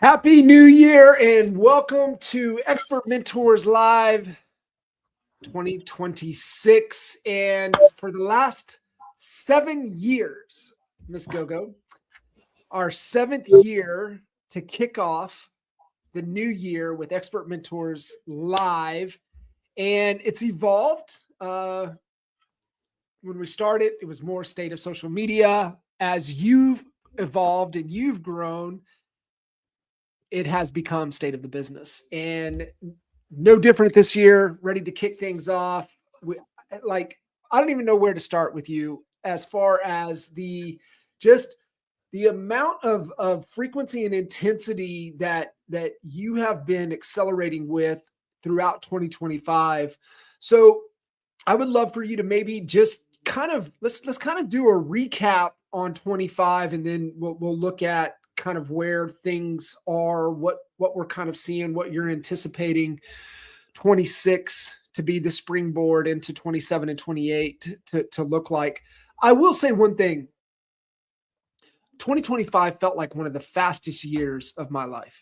Happy New Year and welcome to Expert Mentors Live 2026. And for the last 7 years, Miss Gogo, our 7th year to kick off the new year with Expert Mentors Live. And it's evolved. When we started, it was more state of social media. As you've evolved and you've grown, it has become state of the business, and no different this year. Ready to kick things off. I don't even know where to start with you as far as the amount of frequency and intensity that you have been accelerating with throughout 2025. So I would love for you to maybe just kind of let's kind of do a recap on 25, and then we'll look at kind of where things are, what we're kind of seeing, what you're anticipating 26 to be the springboard into 27 and 28 to look like. I will say one thing. 2025 felt like one of the fastest years of my life.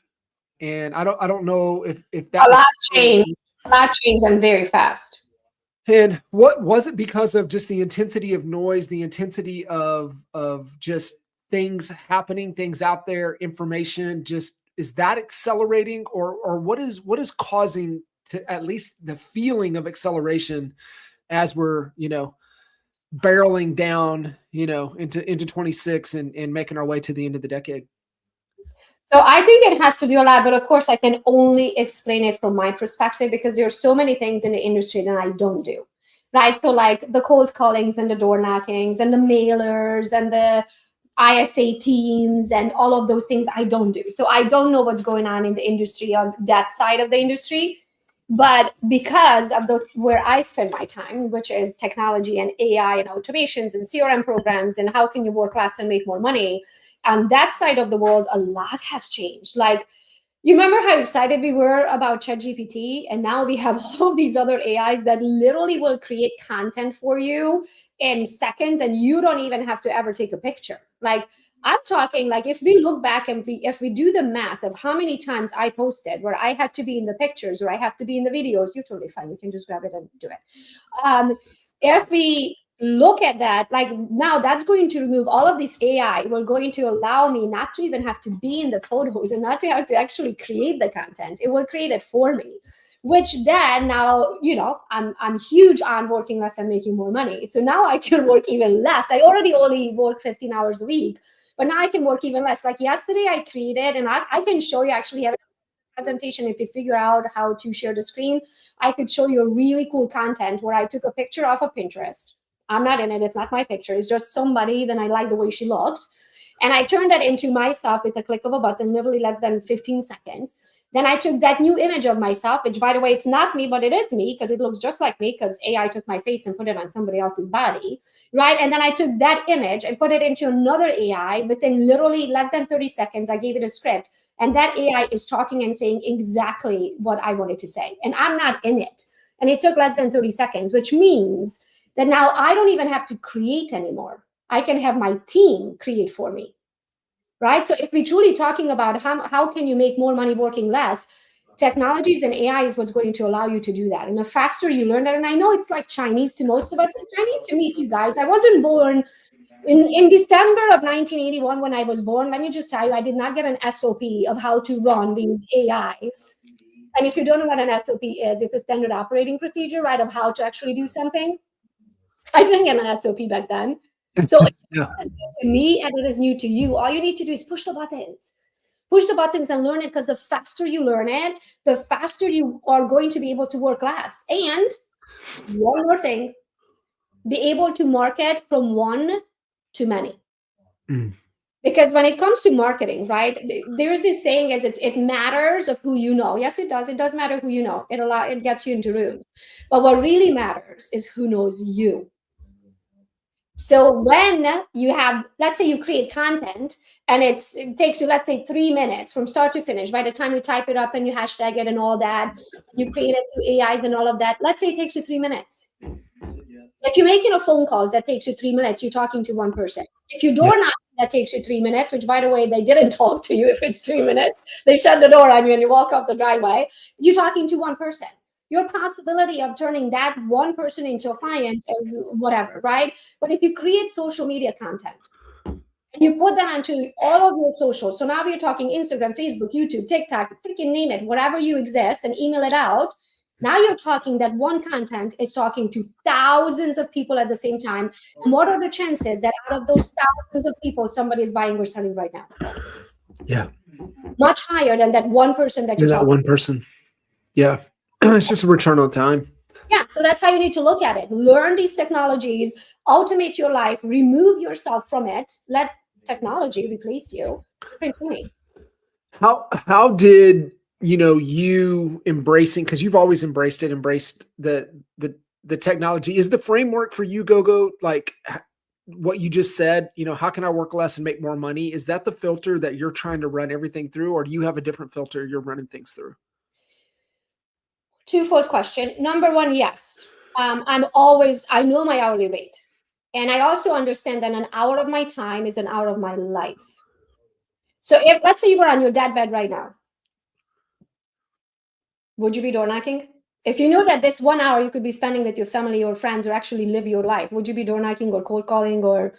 And I don't know if that a lot changed and very fast. And what was it? Because of just the intensity of noise, the intensity of just things happening, things out there, information, just is that accelerating, or what is causing to at least the feeling of acceleration as we're, barreling down, into 26 and making our way to the end of the decade? So I think it has to do a lot, but of course I can only explain it from my perspective because there are so many things in the industry that I don't do, right? So like the cold callings and the door knockings and the mailers and the ISA teams and all of those things I don't do. So I don't know what's going on in the industry on that side of the industry. But because of where I spend my time, which is technology and AI and automations and CRM programs and how can you work less and make more money, on that side of the world, a lot has changed. Like, you remember how excited we were about ChatGPT, and now we have all of these other AIs that literally will create content for you in seconds, and you don't even have to ever take a picture. Like, I'm talking like if we look back and if we do the math of how many times I posted where I had to be in the pictures or I have to be in the videos, you're totally fine. You can just grab it and do it. If we look at that, like now that's going to remove all of this AI. We're going to allow me not to even have to be in the photos and not to have to actually create the content. It will create it for me, which then now, I'm huge on working less and making more money. So now I can work even less. I already only work 15 hours a week, but now I can work even less. Like yesterday I created, and I can show you, actually have a presentation. If you figure out how to share the screen, I could show you a really cool content where I took a picture off of Pinterest. I'm not in it. It's not my picture. It's just somebody. Then I like the way she looked. And I turned that into myself with a click of a button, literally less than 15 seconds. Then I took that new image of myself, which, by the way, it's not me, but it is me because it looks just like me because AI took my face and put it on somebody else's body, right? And then I took that image and put it into another AI. Within literally less than 30 seconds, I gave it a script. And that AI is talking and saying exactly what I wanted to say. And I'm not in it. And it took less than 30 seconds, which means that now I don't even have to create anymore. I can have my team create for me, right? So if we're truly talking about how can you make more money working less, technologies and AI is what's going to allow you to do that. And the faster you learn that, and I know it's like Chinese to most of us, it's Chinese to me too, guys. I wasn't born in December of 1981 when I was born. Let me just tell you, I did not get an SOP of how to run these AIs. And if you don't know what an SOP is, it's a standard operating procedure, right, of how to actually do something. I didn't get an SOP back then. So Yeah. it's new to me and it is new to you. All you need to do is push the buttons. Push the buttons and learn it, because the faster you learn it, the faster you are going to be able to work less. And one more thing, be able to market from one to many. Because when it comes to marketing, right, there's this saying is it matters of who you know. Yes, it does. It does matter who you know. It gets you into rooms. But what really matters is who knows you. So when you have, let's say you create content and it takes you, let's say 3 minutes from start to finish, by the time you type it up and you hashtag it and all that, you create it through AIs and all of that, let's say it takes you 3 minutes. If you're making a phone call that takes you 3 minutes, you're talking to one person. If you door knock that takes you 3 minutes, which by the way, they didn't talk to you if it's 3 minutes. They shut the door on you and you walk off the driveway. You're talking to one person. Your possibility of turning that one person into a client is whatever, right? But if you create social media content and you put that onto all of your socials, so now you're talking Instagram, Facebook, YouTube, TikTok, freaking name it, wherever you exist, and email it out. Now you're talking that one content is talking to thousands of people at the same time. And what are the chances that out of those thousands of people, somebody is buying or selling right now? Yeah. Much higher than that one person that you're That talking one person. Yeah. It's just a return on time. Yeah, so that's how you need to look at it. Learn these technologies, automate your life, remove yourself from it, let technology replace you. How did you embracing, because you've always embraced the technology, is the framework for you, Gogo, like what you just said, how can I work less and make more money? Is that the filter that you're trying to run everything through, or do you have a different filter you're running things through? Twofold question. Number one, yes. I know my hourly rate. And I also understand that an hour of my time is an hour of my life. So if, let's say you were on your deathbed right now, would you be door knocking? If you know that this 1 hour you could be spending with your family or friends or actually live your life, would you be door knocking or cold calling or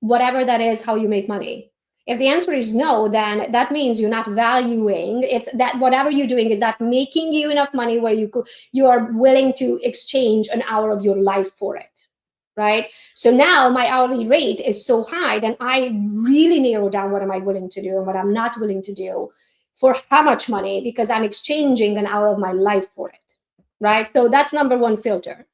whatever that is, how you make money? If the answer is no, then that means you're not valuing it's that whatever you're doing is not making you enough money where you are willing to exchange an hour of your life for it, right? So now my hourly rate is so high, then I really narrow down what am I willing to do and what I'm not willing to do for how much money, because I'm exchanging an hour of my life for it, right? So that's number one filter.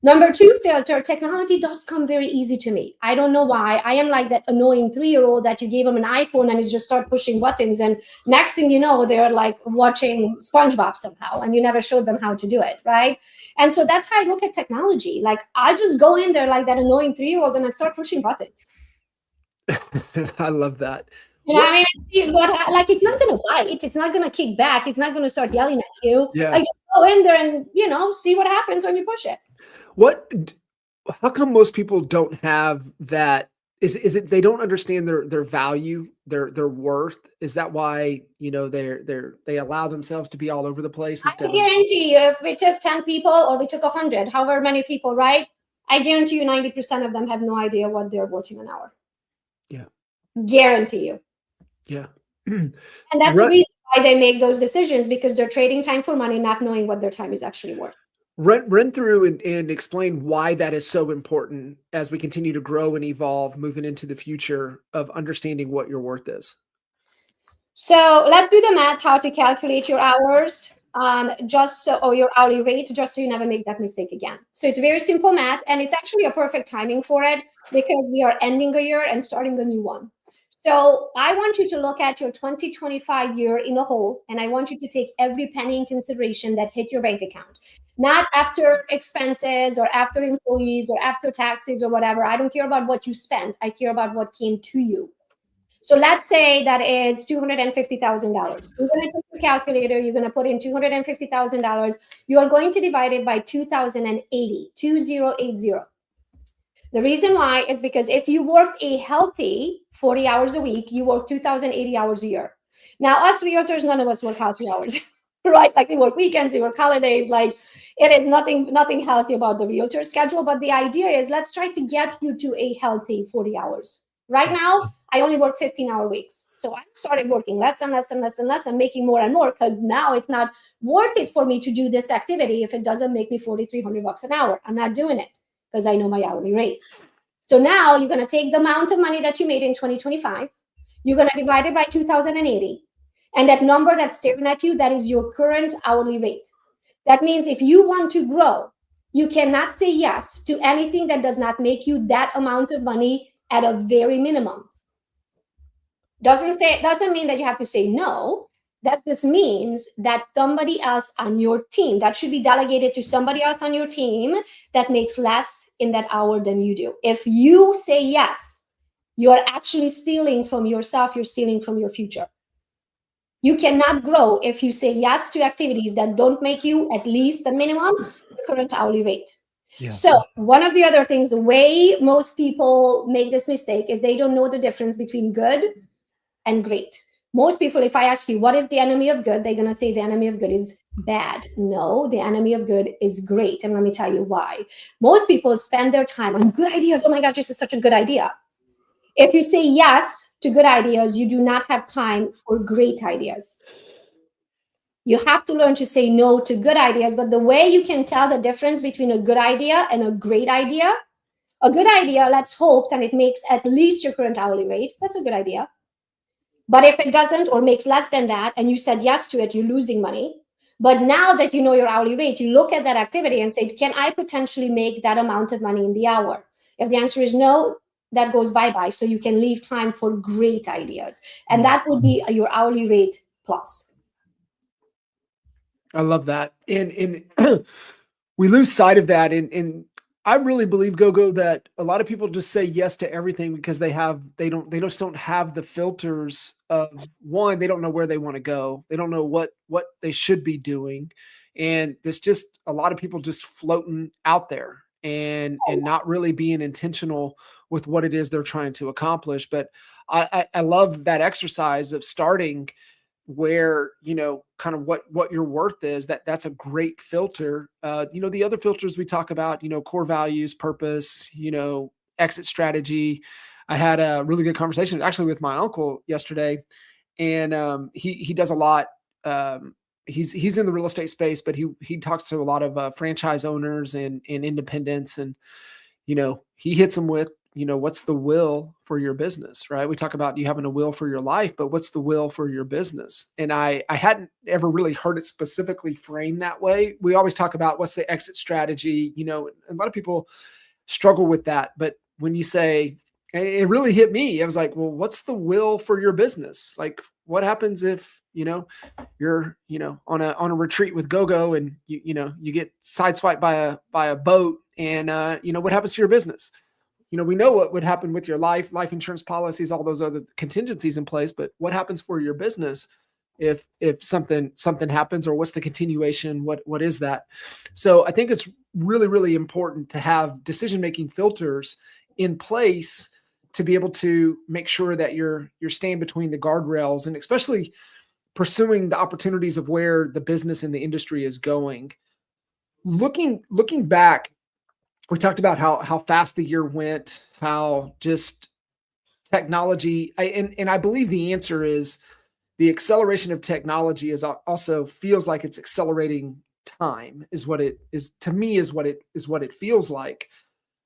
Number two filter, technology does come very easy to me. I don't know why. I am like that annoying 3-year-old that you gave them an iPhone and it just start pushing buttons. And next thing you know, they're like watching SpongeBob somehow and you never showed them how to do it, right? And so that's how I look at technology. Like I just go in there like that annoying 3-year-old and I start pushing buttons. I love that. I mean, like it's not going to bite. It's not going to kick back. It's not going to start yelling at you. Yeah. Like just go in there and, see what happens when you push it. How come most people don't have that? Is it they don't understand their value, their worth? Is that why, they allow themselves to be all over the place? I guarantee you, if we took 10 people or we took 100, however many people, right? I guarantee you 90% of them have no idea what they're worth in an hour. Yeah. Guarantee you. Yeah. And that's the reason why they make those decisions, because they're trading time for money, not knowing what their time is actually worth. Run through and explain why that is so important as we continue to grow and evolve, moving into the future of understanding what your worth is. So let's do the math, how to calculate your hours, or your hourly rate, just so you never make that mistake again. So it's very simple math, and it's actually a perfect timing for it because we are ending a year and starting a new one. So I want you to look at your 2025 year in a whole, and I want you to take every penny in consideration that hit your bank account. Not after expenses or after employees or after taxes or whatever. I don't care about what you spent. I care about what came to you. So let's say that is $250,000. You're going to take your calculator. You're going to put in $250,000. You are going to divide it by 2080. The reason why is because if you worked a healthy 40 hours a week, you work 2,080 hours a year. Now, us realtors, none of us work healthy hours, right? Like we work weekends, we work holidays. Like it is nothing healthy about the realtor schedule. But the idea is let's try to get you to a healthy 40 hours. Right now, I only work 15-hour weeks. So I started working less and less and less and less and making more and more, because now it's not worth it for me to do this activity if it doesn't make me $4,300 an hour. I'm not doing it because I know my hourly rate. So now you're going to take the amount of money that you made in 2025. You're going to divide it by 2080. And that number that's staring at you, that is your current hourly rate. That means if you want to grow, you cannot say yes to anything that does not make you that amount of money at a very minimum. Doesn't mean that you have to say no. That just means that somebody else on your team, that should be delegated to somebody else on your team that makes less in that hour than you do. If you say yes, you're actually stealing from yourself. You're stealing from your future. You cannot grow if you say yes to activities that don't make you at least the minimum, the current hourly rate. Yeah. So one of the other things, the way most people make this mistake is they don't know the difference between good and great. Most people, if I ask you, what is the enemy of good? They're going to say the enemy of good is bad. No, the enemy of good is great. And let me tell you why. Most people spend their time on good ideas. Oh my gosh, this is such a good idea. If you say yes to good ideas, you do not have time for great ideas. You have to learn to say no to good ideas. But the way you can tell the difference between a good idea and a great idea, a good idea, let's hope that it makes at least your current hourly rate. That's a good idea. But if it doesn't or makes less than that and you said yes to it, you're losing money. But now that you know your hourly rate, you look at that activity and say, can I potentially make that amount of money in the hour? If the answer is no, that goes bye-bye. So you can leave time for great ideas. And that would be your hourly rate plus. I love that. And we lose sight of that. And I really believe, Gogo, that a lot of people just say yes to everything because they just don't have the filters of, one, they don't know where they want to go. They don't know what they should be doing. And there's just a lot of people just floating out there and not really being intentional with what it is they're trying to accomplish. But I love that exercise of starting where, kind of what your worth is. That's a great filter. The other filters we talk about, core values, purpose, exit strategy. I had a really good conversation actually with my uncle yesterday, and he does a lot. He's in the real estate space, but he talks to a lot of franchise owners and independents, and he hits them with, what's the will for your business, right? We talk about you having a will for your life, but what's the will for your business? And I hadn't ever really heard it specifically framed that way. We always talk about what's the exit strategy, a lot of people struggle with that. But when you say, and it really hit me, I was like, well, what's the will for your business? Like, what happens if, you're, on a retreat with Gogo and you get sideswiped by a boat and, what happens to your business? We know what would happen with your life insurance policies, all those other contingencies in place, but what happens for your business if something happens, or what's the continuation? What is that? So I think it's really, really important to have decision-making filters in place to be able to make sure that you're staying between the guardrails, and especially pursuing the opportunities of where the business and the industry is going. Looking back, we talked about how fast the year went, how just technology, and I believe the answer is the acceleration of technology is also feels like it's accelerating time, is what it is to me, is what it feels like.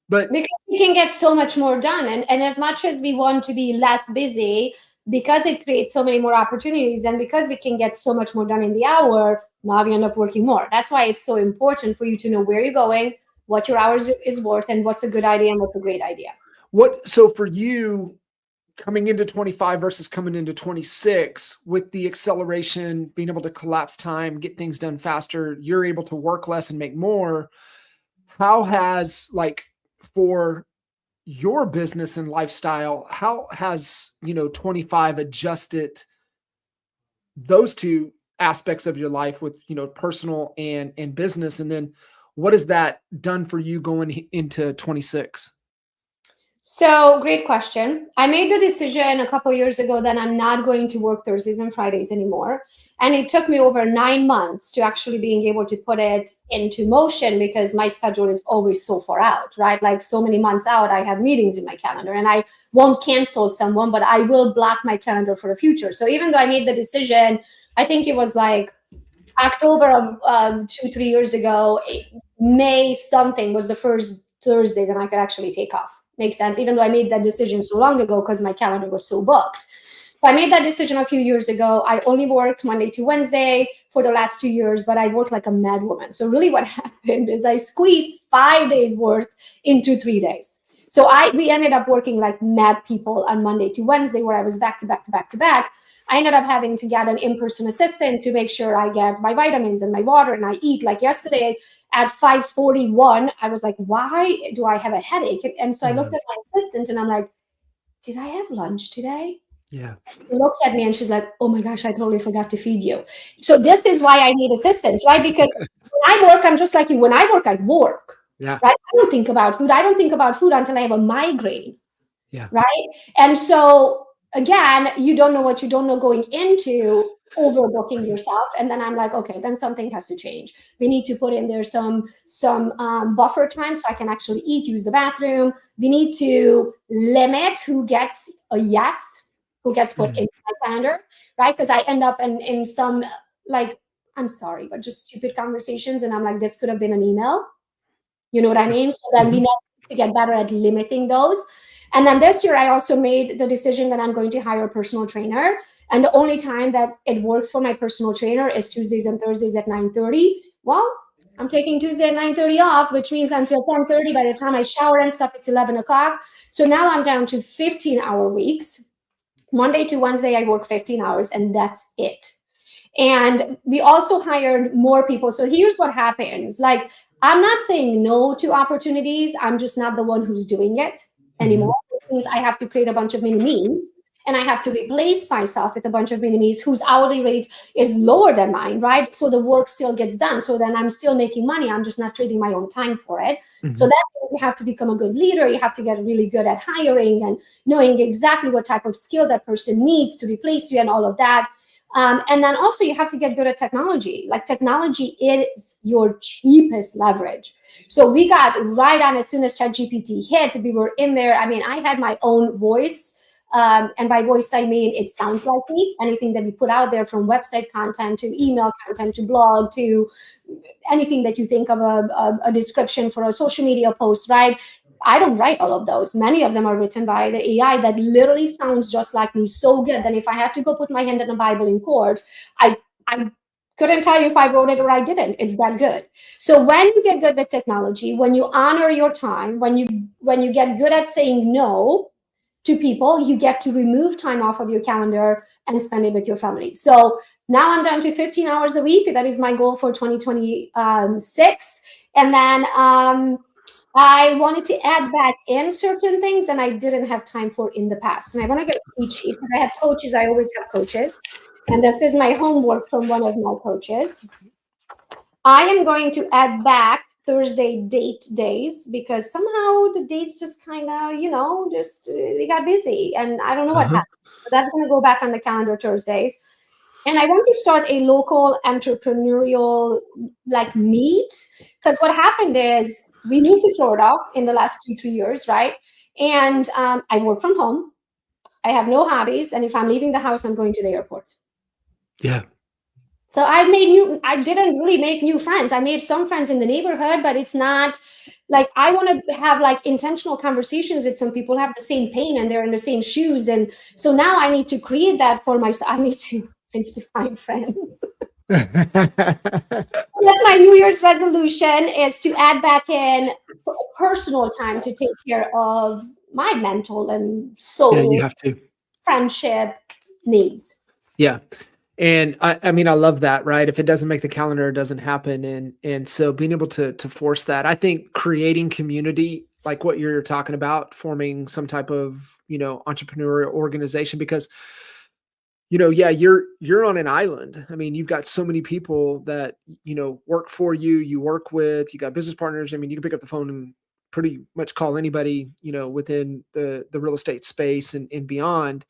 But because we can get so much more done, and as much as we want to be less busy, because it creates so many more opportunities, and because we can get so much more done in the hour, now we end up working more. That's why it's so important for you to know where you're going, what your hours is worth, and what's a good idea and what's a great idea. So for you, coming into 25 versus coming into 26, with the acceleration, being able to collapse time, get things done faster, you're able to work less and make more. How has, like, for your business and lifestyle, how has, 25 adjusted those two aspects of your life with, personal and business? And then what has that done for you going into 26? So, great question. I made the decision a couple of years ago that I'm not going to work Thursdays and Fridays anymore. And it took me over 9 months to actually being able to put it into motion, because my schedule is always so far out, right? Like so many months out, I have meetings in my calendar, and I won't cancel someone, but I will block my calendar for the future. So even though I made the decision, I think it was like October of 2-3 years ago, May something was the first Thursday that I could actually take off. Makes sense, even though I made that decision so long ago because my calendar was so booked. So I made that decision a few years ago. I only worked Monday to Wednesday for the last 2 years, but I worked like a mad woman. So really what happened is I squeezed 5 days worth into 3 days. So we ended up working like mad people on Monday to Wednesday, where I was back to back to back to back. I ended up having to get an in-person assistant to make sure I get my vitamins and my water, and I eat. Like yesterday at 5:41, I was like, why do I have a headache? And so I looked at my assistant and I'm like, did I have lunch today? Yeah. She looked at me and she's like, oh my gosh, I totally forgot to feed you. So this is why I need assistance, right? Because when I work, I'm just like you. When I work, I work. Yeah. right? I don't think about food. I don't think about food until I have a migraine, Yeah. right? And so again, you don't know what you don't know going into overbooking yourself. And then I'm like, okay, then something has to change. We need to put in there some buffer time so I can actually eat, use the bathroom. We need to limit who gets a yes, who gets put in my calendar, right? Because I end up in some, like, I'm sorry, but just stupid conversations. And I'm like, this could have been an email. You know what I mean? So then we need to get better at limiting those. And then this year, I also made the decision that I'm going to hire a personal trainer. And the only time that it works for my personal trainer is Tuesdays and Thursdays at 9:30. Well, I'm taking Tuesday at 9:30 off, which means until 10:30, by the time I shower and stuff, it's 11 o'clock. So now I'm down to 15-hour weeks. Monday to Wednesday, I work 15 hours, and that's it. And we also hired more people. So here's what happens. Like, I'm not saying no to opportunities. I'm just not the one who's doing it anymore. It means I have to create a bunch of mini-me's, and I have to replace myself with a bunch of mini-me's whose hourly rate is lower than mine, right? So the work still gets done. So then I'm still making money. I'm just not trading my own time for it. So that you have to become a good leader. You have to get really good at hiring and knowing exactly what type of skill that person needs to replace you and all of that. And then also you have to get good at technology. Like, technology is your cheapest leverage. So we got right on as soon as ChatGPT hit, we were in there. I mean, I had my own voice. And by voice, I mean, it sounds like me. Anything that we put out there, from website content to email content to blog to anything that you think of a description for a social media post, right? I don't write all of those. Many of them are written by the AI that literally sounds just like me, so good that if I had to go put my hand in a Bible in court, I couldn't tell you if I wrote it or I didn't. It's that good. So when you get good with technology, when you honor your time, when you get good at saying no to people, you get to remove time off of your calendar and spend it with your family. So now I'm down to 15 hours a week. That is my goal for 2026. And then I wanted to add back in certain things that I didn't have time for in the past. And I want to get a cheat sheet because I have coaches. I always have coaches. And this is my homework from one of my coaches. I am going to add back Thursday date days because somehow the dates just kind of, we got busy and I don't know what happened. But that's going to go back on the calendar Thursdays. And I want to start a local entrepreneurial meet, because what happened is we moved to Florida in the last 2-3 years, right? And I work from home. I have no hobbies. And if I'm leaving the house, I'm going to the airport. Yeah. So I didn't really make new friends. I made some friends in the neighborhood, but it's not like I want to have intentional conversations with some people who have the same pain and they're in the same shoes. And so now I need to create that for myself. I need to find friends. That's my New Year's resolution, is to add back in personal time to take care of my mental and soul, you have to, friendship needs. Yeah. And I mean, I love that, right? If it doesn't make the calendar, it doesn't happen. And so being able to force that, I think creating community, like what you're talking about, forming some type of, entrepreneurial organization, because, you're on an island. I mean, you've got so many people that, work for you, you work with, you got business partners. I mean, you can pick up the phone and pretty much call anybody, within the real estate space and beyond.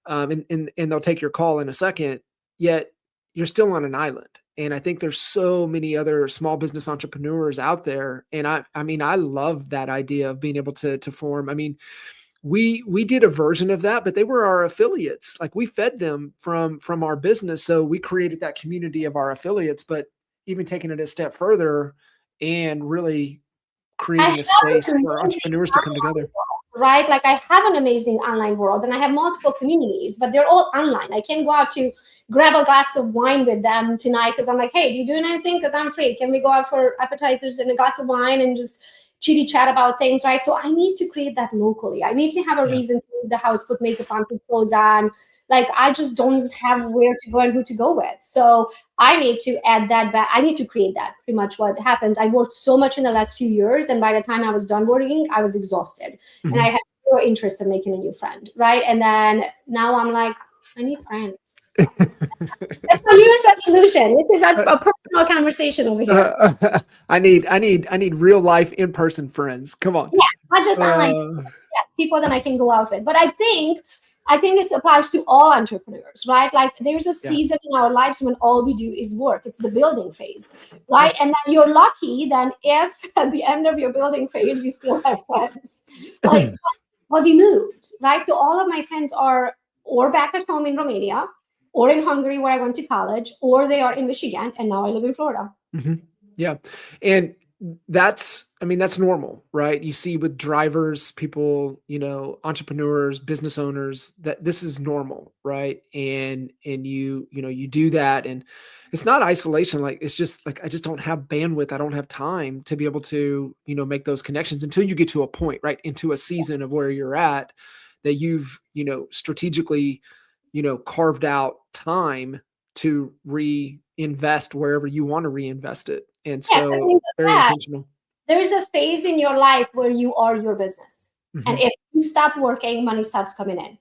And they'll take your call in a second. Yet you're still on an island. And I think there's so many other small business entrepreneurs out there. And I mean, I love that idea of being able to form. I mean, we did a version of that, but they were our affiliates. Like, we fed them from our business. So we created that community of our affiliates, but even taking it a step further and really creating a space for entrepreneurs to come together. Right? Like, I have an amazing online world and I have multiple communities, but they're all online. I can't go out to grab a glass of wine with them tonight because I'm like, hey, you doing anything? Because I'm free. Can we go out for appetizers and a glass of wine and just chitty chat about things, right? So I need to create that locally. I need to have a reason to leave the house, put makeup on, put clothes on. Like, I just don't have where to go and who to go with. So I need to add that back. I need to create that. Pretty much what happens. I worked so much in the last few years, and by the time I was done working, I was exhausted. And I had no interest in making a new friend, right? And then now I'm like, I need friends. That's my New Year's resolution. This is a personal conversation over here. I need real life in-person friends. Come on. Yeah, not just online. Yeah, people that I can go out with. But I think this applies to all entrepreneurs, right? Like there's a season in our lives when all we do is work. It's the building phase, right? And then you're lucky then if at the end of your building phase you still have friends. Like, but we moved, right? So all of my friends are or back at home in Romania, or in Hungary where I went to college, or they are in Michigan, and now I live in Florida. Mm-hmm. Yeah. And that's normal, right? You see with drivers, people, entrepreneurs, business owners, that this is normal, right? And you do that, and it's not isolation. Like, it's just like, I just don't have bandwidth. I don't have time to be able to, make those connections until you get to a point, right? Into a season of where you're at, that you've, strategically, carved out time to reinvest wherever you want to reinvest it. And so very intentional. There's a phase in your life where you are your business. Mm-hmm. And if you stop working, money stops coming in.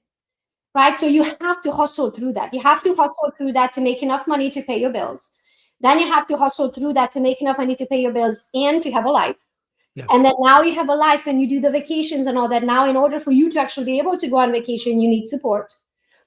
Right? So you have to hustle through that. You have to hustle through that to make enough money to pay your bills. Then you have to hustle through that to make enough money to pay your bills and to have a life. Yeah. And then now you have a life and you do the vacations and all that. Now, in order for you to actually be able to go on vacation, you need support.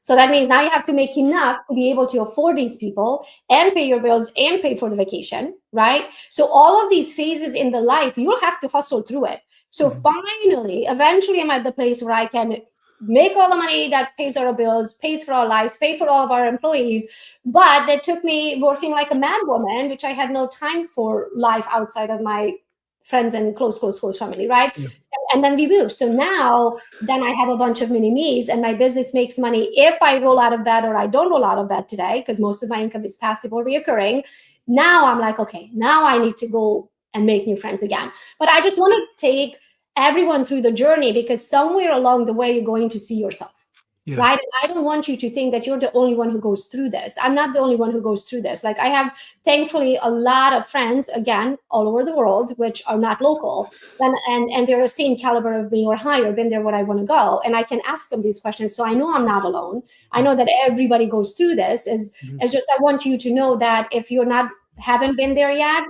So that means now you have to make enough to be able to afford these people and pay your bills and pay for the vacation, right? So all of these phases in the life, you'll have to hustle through it. So finally, eventually I'm at the place where I can make all the money that pays our bills, pays for our lives, pay for all of our employees. But that took me working like a mad woman, which I had no time for life outside of my friends and close family, right? Yeah. And then we moved. So now, then I have a bunch of mini-me's and my business makes money if I roll out of bed or I don't roll out of bed today, because most of my income is passive or reoccurring. Now I'm like, okay, now I need to go and make new friends again. But I just want to take everyone through the journey, because somewhere along the way, you're going to see yourself. Yeah. Right? And I don't want you to think that you're the only one who goes through this. I'm not the only one who goes through this. Like, I have, thankfully, a lot of friends, again, all over the world, which are not local. And they're the same caliber of me or higher, been there where I want to go. And I can ask them these questions. So I know I'm not alone. I know that everybody goes through this. It's just, I want you to know that if you're haven't been there yet,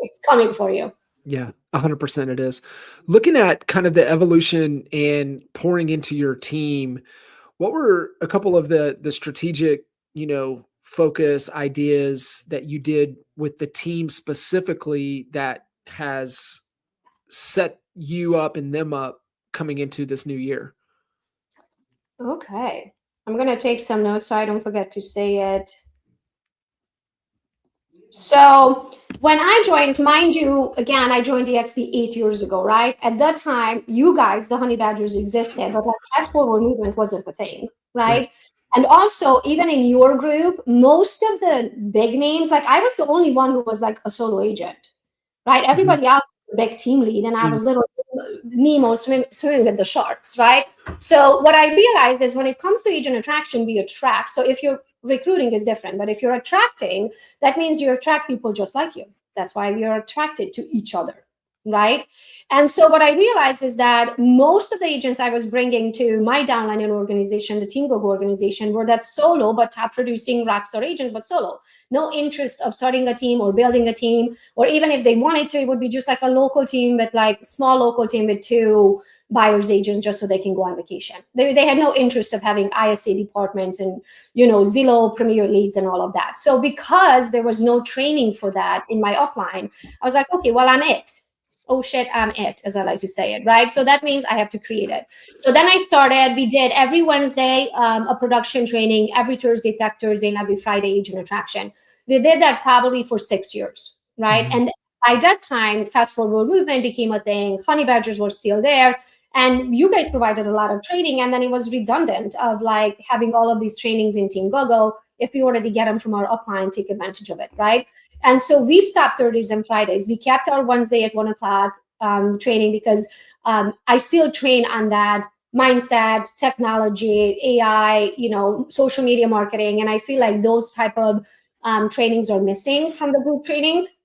it's coming for you. Yeah, 100% it is. Looking at kind of the evolution and pouring into your team, what were a couple of the strategic, focus ideas that you did with the team specifically that has set you up and them up coming into this new year? Okay. I'm going to take some notes so I don't forget to say it. So when I joined, mind you, again, I joined DXP 8 years ago, right? At that time, you guys, the Honey Badgers, existed, but the fast forward movement wasn't a thing, right? And also, even in your group, most of the big names, like I was the only one who was like a solo agent, right? Everybody else was a big team lead, and I was little Nemo swimming with the sharks, right? So what I realized is when it comes to agent attraction, we attract. So if you're recruiting is different, but if you're attracting, that means you attract people just like you. That's why we are attracted to each other, right? And so what I realized is that most of the agents I was bringing to my downline organization, the Team GoGo organization, were that solo but top producing rockstar agents, but solo. No interest of starting a team or building a team, or even if they wanted to, it would be just like a local team, but like small local team with 2 buyers agents just so they can go on vacation. They had no interest of having ISA departments and, Zillow Premier Leads and all of that. So because there was no training for that in my upline, I was like, okay, well, I'm it. Oh shit, I'm it, as I like to say it, right? So that means I have to create it. So then we did every Wednesday a production training, every Thursday, Tech Thursday, and every Friday agent attraction. We did that probably for 6 years, right? And by that time, fast forward movement became a thing. Honey Badgers were still there. And you guys provided a lot of training, and then it was redundant of like having all of these trainings in Team GoGo. If we already get them from our upline, take advantage of it, right? And so we stopped Thursdays and Fridays. We kept our Wednesday at 1 o'clock training because I still train on that mindset, technology, AI, social media marketing. And I feel like those type of trainings are missing from the group trainings.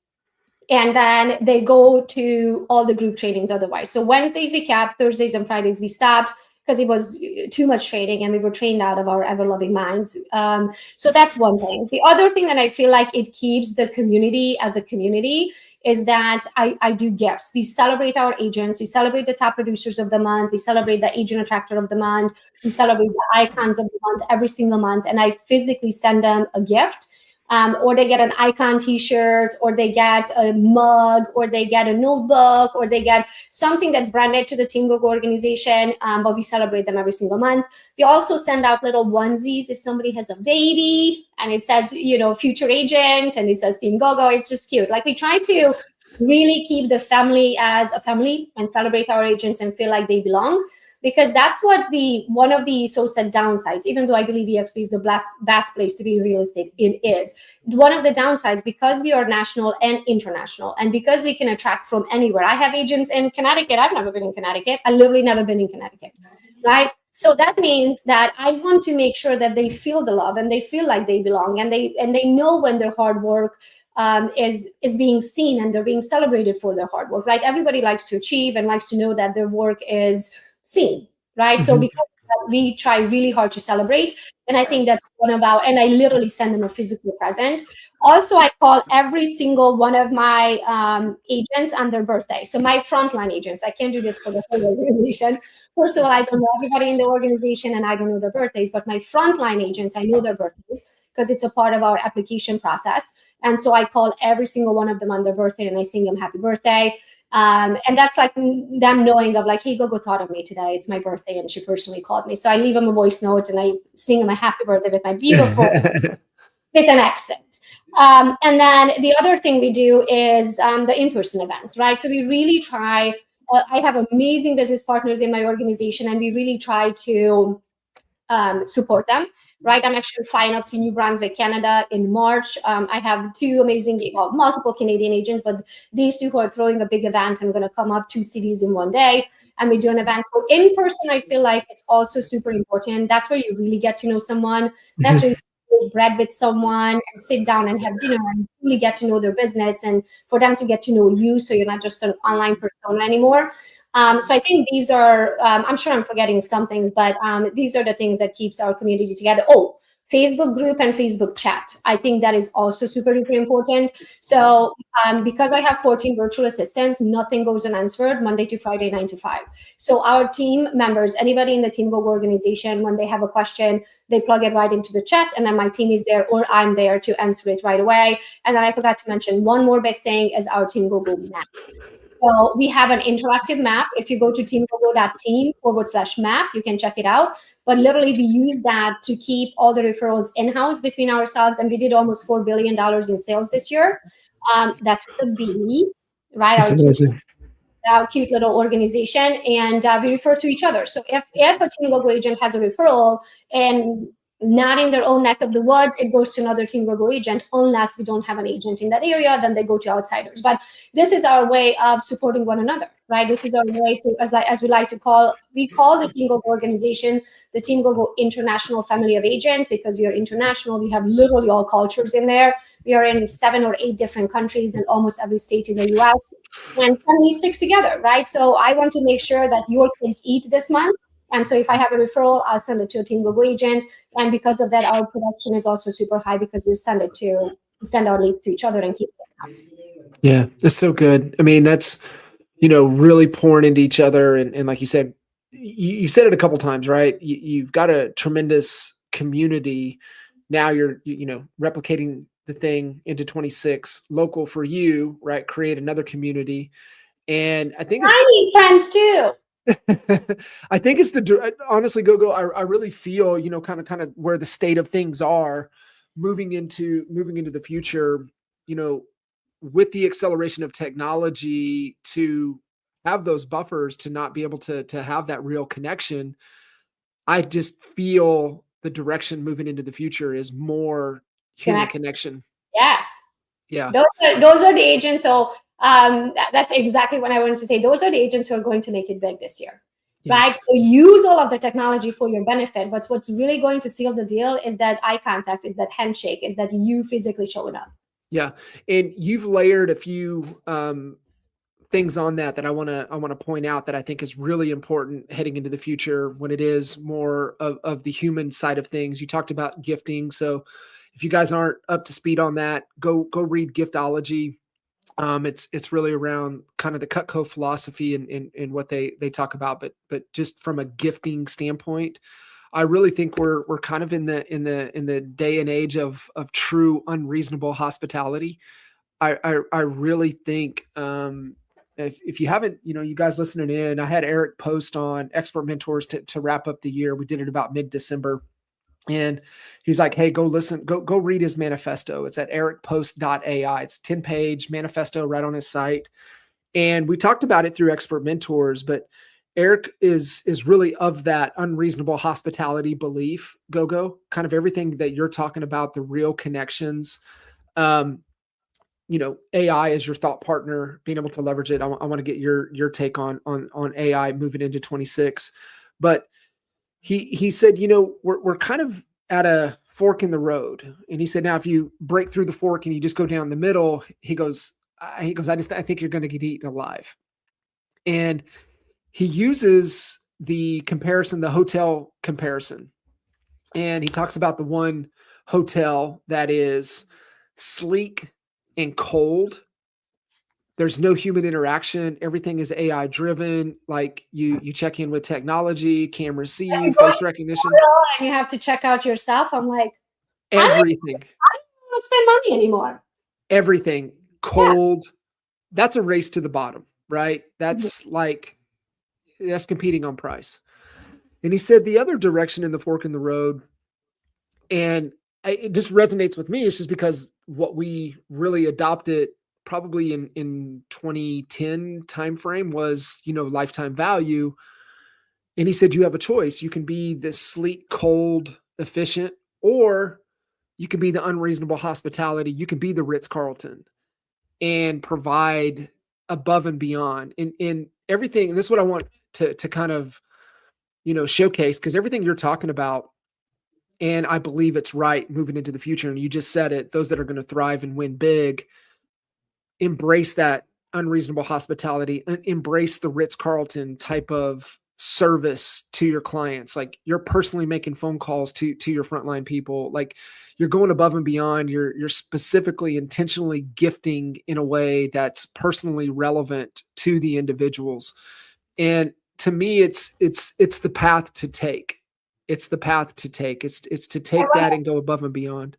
And then they go to all the group trainings otherwise. So Wednesdays we kept, Thursdays and Fridays we stopped. because it was too much training and we were trained out of our ever-loving minds. So that's one thing. The other thing that I feel like it keeps the community as a community is that I do gifts. We celebrate our agents. We celebrate the top producers of the month. We celebrate the agent attractor of the month. We celebrate the icons of the month every single month. And I physically send them a gift. Or they get an icon t-shirt, or they get a mug, or they get a notebook, or they get something that's branded to the Team GoGo organization, but we celebrate them every single month. We also send out little onesies if somebody has a baby and it says, future agent, and it says Team GoGo. It's just cute. Like, we try to really keep the family as a family and celebrate our agents and feel like they belong. Because that's what one of the so-said downsides, even though I believe EXP is the best place to be in real estate, it is. One of the downsides, because we are national and international, and because we can attract from anywhere. I have agents in Connecticut. I've never been in Connecticut. I literally never been in Connecticut, right? So that means that I want to make sure that they feel the love and they feel like they belong, and they know when their hard work is being seen and they're being celebrated for their hard work, right? Everybody likes to achieve and likes to know that their work is seen, right? Mm-hmm. So because we try really hard to celebrate, and I think that's one about, and I literally send them a physical present. Also, I call every single one of my agents on their birthday. So my frontline agents, I can't do this for the whole organization. First of all, I don't know everybody in the organization and I don't know their birthdays, but my frontline agents, I know their birthdays because it's a part of our application process. And so I call every single one of them on their birthday and I sing them happy birthday. And that's like them knowing of like, hey, GoGo thought of me today. It's my birthday and she personally called me. So I leave them a voice note and I sing them a happy birthday with my beautiful, with an accent. And then the other thing we do is the in-person events, right? So we really try, I have amazing business partners in my organization and we really try to support them. Right, I'm actually flying up to New Brunswick, Canada in March. I have two amazing, multiple Canadian agents, but these two who are throwing a big event. I'm going to come up 2 cities in one day, and we do an event. So in person, I feel like it's also super important. That's where you really get to know someone. That's where you break bread with someone and sit down and have dinner and really get to know their business, and for them to get to know you, so you're not just an online persona anymore. So I think these are, I'm sure I'm forgetting some things, but these are the things that keeps our community together. Oh, Facebook group and Facebook chat. I think that is also super, super important. So because I have 14 virtual assistants, nothing goes unanswered Monday to Friday, 9 to 5. So our team members, anybody in the Team GoGo organization, when they have a question, they plug it right into the chat, and then my team is there or I'm there to answer it right away. And then I forgot to mention one more big thing is our Team GoGo map. So we have an interactive map. If you go to teamgogo.team/map, you can check it out. But literally, we use that to keep all the referrals in-house between ourselves. And we did almost $4 billion in sales this year. That's with a B, right? That's amazing. Our cute little organization. And we refer to each other. So if a Team GoGo agent has a referral and not in their own neck of the woods, it goes to another Team GoGo agent. Unless we don't have an agent in that area, then they go to outsiders. But this is our way of supporting one another, right? This is our way to, as we like to call, we call the Team GoGo organization the Team GoGo International Family of Agents, because we are international. We have literally all cultures in there. We are in 7 or 8 different countries and almost every state in the US. And family sticks together, right? So I want to make sure that your kids eat this month. And so if I have a referral, I'll send it to a Team GoGo agent. And because of that, our production is also super high because we send our leads to each other and keep it in-house. Yeah, that's so good. I mean, that's, really pouring into each other. And like you said, you said it a couple times, right? You've got a tremendous community. Now you're, replicating the thing into 26, local for you, right? Create another community. And I think I need friends too. I think it's honestly, GoGo, I really feel, kind of where the state of things are moving into the future, with the acceleration of technology, to have those buffers, to not be able to have that real connection. I just feel the direction moving into the future is more human connection. Yes. Yeah. Those are the agents. So that's exactly what I wanted to say. Those are the agents who are going to make it big this year, right? So use all of the technology for your benefit. But what's really going to seal the deal is that eye contact, is that handshake, is that you physically showing up. Yeah. And you've layered a few things on that I want to point out that I think is really important heading into the future when it is more of the human side of things. You talked about gifting. So if you guys aren't up to speed on that, go read Giftology. It's really around kind of the Cutco philosophy and what they talk about, but just from a gifting standpoint, I really think we're kind of in the day and age of true unreasonable hospitality. I really think if you haven't, you guys listening in, I had Eric post on Expert Mentors to wrap up the year. We did it about mid-December. And he's like, hey, go read his manifesto. It's at ericpost.ai. It's 10-page manifesto right on his site. And we talked about it through Expert Mentors, but Eric is really of that unreasonable hospitality belief, Gogo, kind of everything that you're talking about, the real connections. AI is your thought partner, being able to leverage it. I want to get your take on AI moving into 26. But he said, we're kind of at a fork in the road. And he said, now if you break through the fork and you just go down the middle, he goes, I think you're going to get eaten alive. And he uses the comparison, the hotel comparison. And he talks about the one hotel that is sleek and cold. There's no human interaction. Everything is AI driven. Like you check in with technology, cameras see you, face recognition. And you have to check out yourself. I'm like, everything. I don't want to spend money anymore. Everything cold. Yeah. That's a race to the bottom, right? That's that's competing on price. And he said the other direction in the fork in the road, and it just resonates with me. It's just because what we really adopted probably in 2010 timeframe was, lifetime value. And he said, you have a choice. You can be this sleek, cold, efficient, or you can be the unreasonable hospitality. You can be the Ritz-Carlton and provide above and beyond in everything. And this is what I want to kind of, showcase, because everything you're talking about, and I believe it's right moving into the future. And you just said it, those that are going to thrive and win big, embrace that unreasonable hospitality, embrace the Ritz-Carlton type of service to your clients. Like you're personally making phone calls to your frontline people. Like you're going above and beyond. You're specifically intentionally gifting in a way that's personally relevant to the individuals. And to me, it's the path to take. It's the path to take. It's to take that and go above and beyond.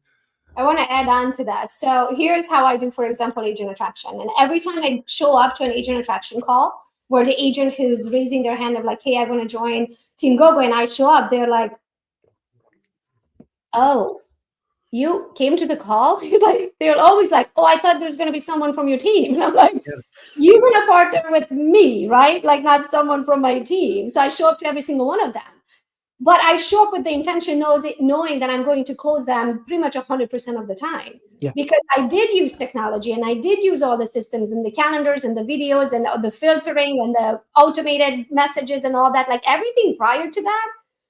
I want to add on to that. So here's how I do, for example, agent attraction. And every time I show up to an agent attraction call where the agent who's raising their hand of like, hey, I want to join Team Gogo, and I show up, they're like, oh, you came to the call? They're always like, oh, I thought there's going to be someone from your team. And I'm like, you're going to partner with me, right? Like not someone from my team. So I show up to every single one of them. But I show up with the intention knowing that I'm going to close them pretty much 100% of the time. Yeah. Because I did use technology and I did use all the systems and the calendars and the videos and the filtering and the automated messages and all that. Like everything prior to that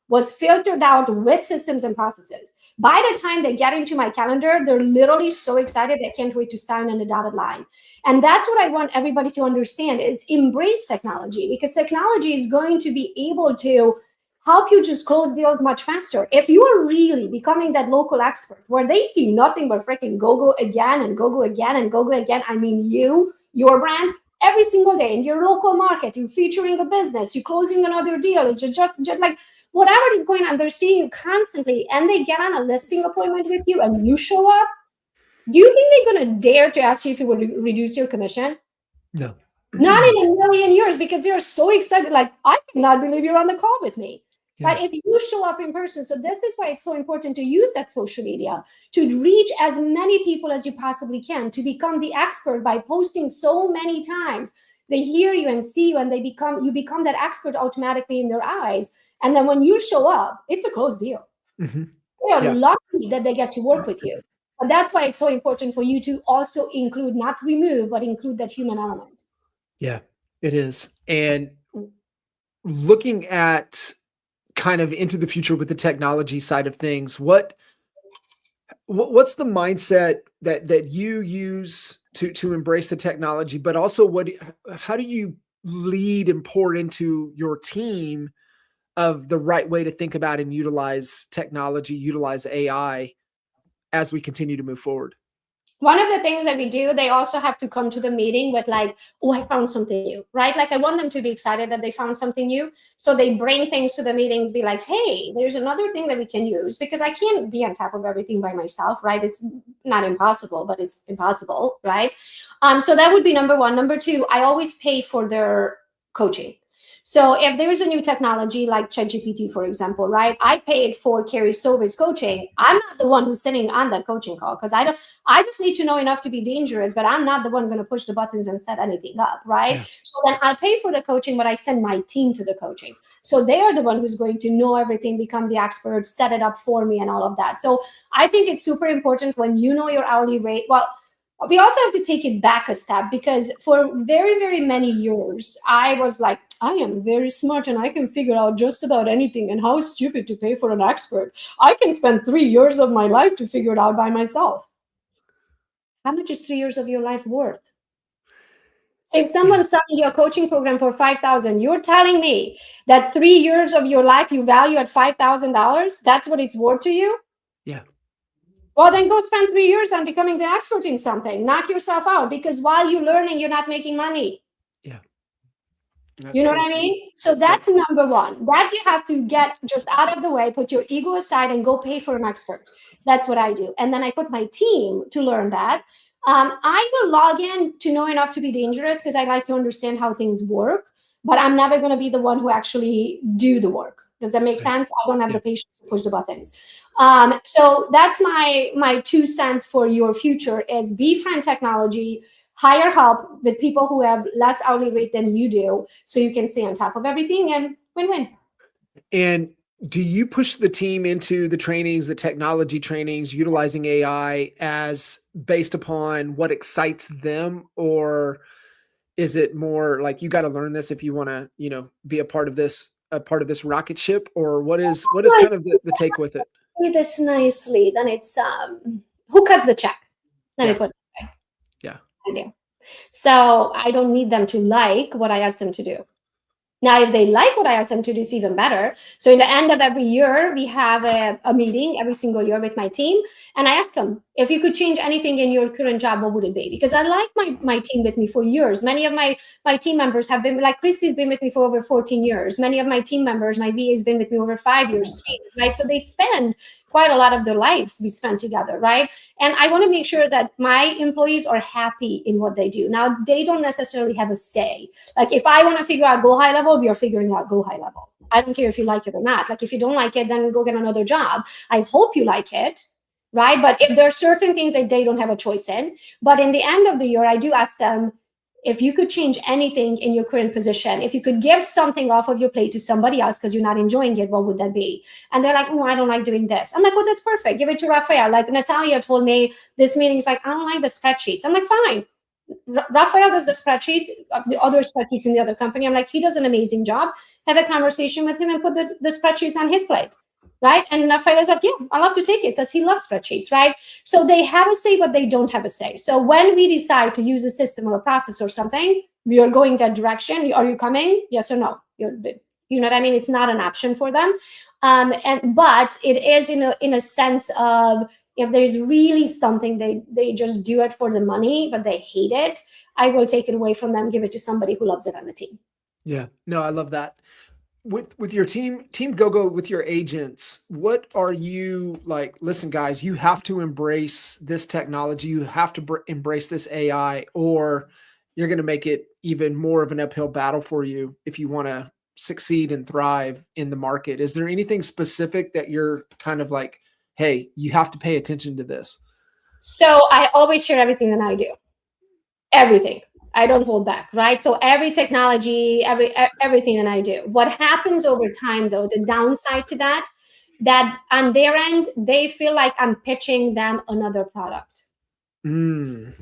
was filtered out with systems and processes. By the time they get into my calendar, they're literally so excited they can't wait to sign on the dotted line. And that's what I want everybody to understand is embrace technology, because technology is going to be able to help you just close deals much faster. If you are really becoming that local expert where they see nothing but freaking Gogo again and Gogo again and Gogo again, I mean your brand, every single day in your local market, you're featuring a business, you're closing another deal, it's just like whatever is going on, they're seeing you constantly, and they get on a listing appointment with you and you show up. Do you think they're going to dare to ask you if you would reduce your commission? No. Not in a million years, because they're so excited. Like, I cannot believe you're on the call with me. Yeah. But if you show up in person, so this is why it's so important to use that social media to reach as many people as you possibly can, to become the expert by posting so many times. They hear you and see you, and you become that expert automatically in their eyes. And then when you show up, it's a closed deal. Mm-hmm. They are lucky that they get to work with you. And that's why it's so important for you to also include, not remove, but include that human element. Yeah, it is. And looking at kind of into the future with the technology side of things, what What's the mindset that you use to embrace the technology, but also how do you lead and pour into your team of the right way to think about and utilize technology, utilize AI as we continue to move forward? One of the things that we do, they also have to come to the meeting with like, oh, I found something new, right? Like I want them to be excited that they found something new. So they bring things to the meetings, be like, hey, there's another thing that we can use, because I can't be on top of everything by myself, right? It's not impossible, but it's impossible, right? So that would be number one. Number two, I always pay for their coaching. So if there's a new technology like ChatGPT, for example, right? I paid for Carrie Sova's coaching. I'm not the one who's sitting on that coaching call, because I just need to know enough to be dangerous, but I'm not the one going to push the buttons and set anything up, right? Yeah. So then I'll pay for the coaching, but I send my team to the coaching. So they are the one who's going to know everything, become the expert, set it up for me and all of that. So I think it's super important when you know your hourly rate. Well, we also have to take it back a step, because for very, very many years, I was like, I am very smart and I can figure out just about anything, and how stupid to pay for an expert. I can spend 3 years of my life to figure it out by myself. How much is 3 years of your life worth? If someone's selling you a coaching program for $5,000, you're telling me that 3 years of your life you value at $5,000, that's what it's worth to you? Yeah. Well, then go spend 3 years on becoming the expert in something. Knock yourself out, because while you're learning, you're not making money. Yeah. You know what I mean? So that's number one. That you have to get just out of the way, put your ego aside and go pay for an expert. That's what I do. And then I put my team to learn that. I will log in to know enough to be dangerous, because I like to understand how things work, but I'm never going to be the one who actually do the work. Does that make sense? I don't have the patience to push the buttons. So that's my 2 cents for your future is befriend technology, hire help with people who have less hourly rate than you do, so you can stay on top of everything and win-win. And do you push the team into the trainings, the technology trainings, utilizing AI as based upon what excites them? Or is it more like, you got to learn this if you want to, be a part of this rocket ship? Or what is kind of the take with it? Say this nicely, then it's who cuts the check? Let me put it that way. Yeah. I do. So I don't need them to like what I ask them to do. Now, if they like what I ask them to do, it's even better. So in the end of every year, we have a meeting every single year with my team. And I ask them, if you could change anything in your current job, what would it be? Because I like my team with me for years. Many of my team members have been, like Christy's been with me for over 14 years. Many of my team members, my VA has been with me over 5 years, right? So they spend quite a lot of their lives we spend together, right? And I want to make sure that my employees are happy in what they do. Now, they don't necessarily have a say. Like if I want to figure out go high level, we are figuring out go high level. I don't care if you like it or not. Like if you don't like it, then go get another job. I hope you like it, right? But if there are certain things that they don't have a choice in, but in the end of the year, I do ask them, if you could change anything in your current position, if you could give something off of your plate to somebody else because you're not enjoying it, what would that be? And they're like, oh, I don't like doing this. I'm like, well, that's perfect. Give it to Rafael. Like Natalia told me this meeting is like, I don't like the spreadsheets. I'm like, fine. Rafael does the spreadsheets, the other spreadsheets in the other company. I'm like, he does an amazing job. Have a conversation with him and put the spreadsheets on his plate. Right. And Rafael's like, yeah, I love to take it because he loves spreadsheets. Right. So they have a say, but they don't have a say. So when we decide to use a system or a process or something, we are going that direction. Are you coming? Yes or no? You know what I mean? It's not an option for them. But it is in a sense of, if there's really something they just do it for the money, but they hate it, I will take it away from them, give it to somebody who loves it on the team. Yeah. No, I love that. With your team GoGo, with your agents, what are you like? Listen, guys, you have to embrace this technology. You have to embrace this AI, or you're going to make it even more of an uphill battle for you if you want to succeed and thrive in the market. Is there anything specific that you're kind of like, hey, you have to pay attention to this? So I always share everything that I do. Everything. I don't hold back, right? So every technology, everything that I do. What happens over time, though, the downside to that on their end, they feel like I'm pitching them another product. Right?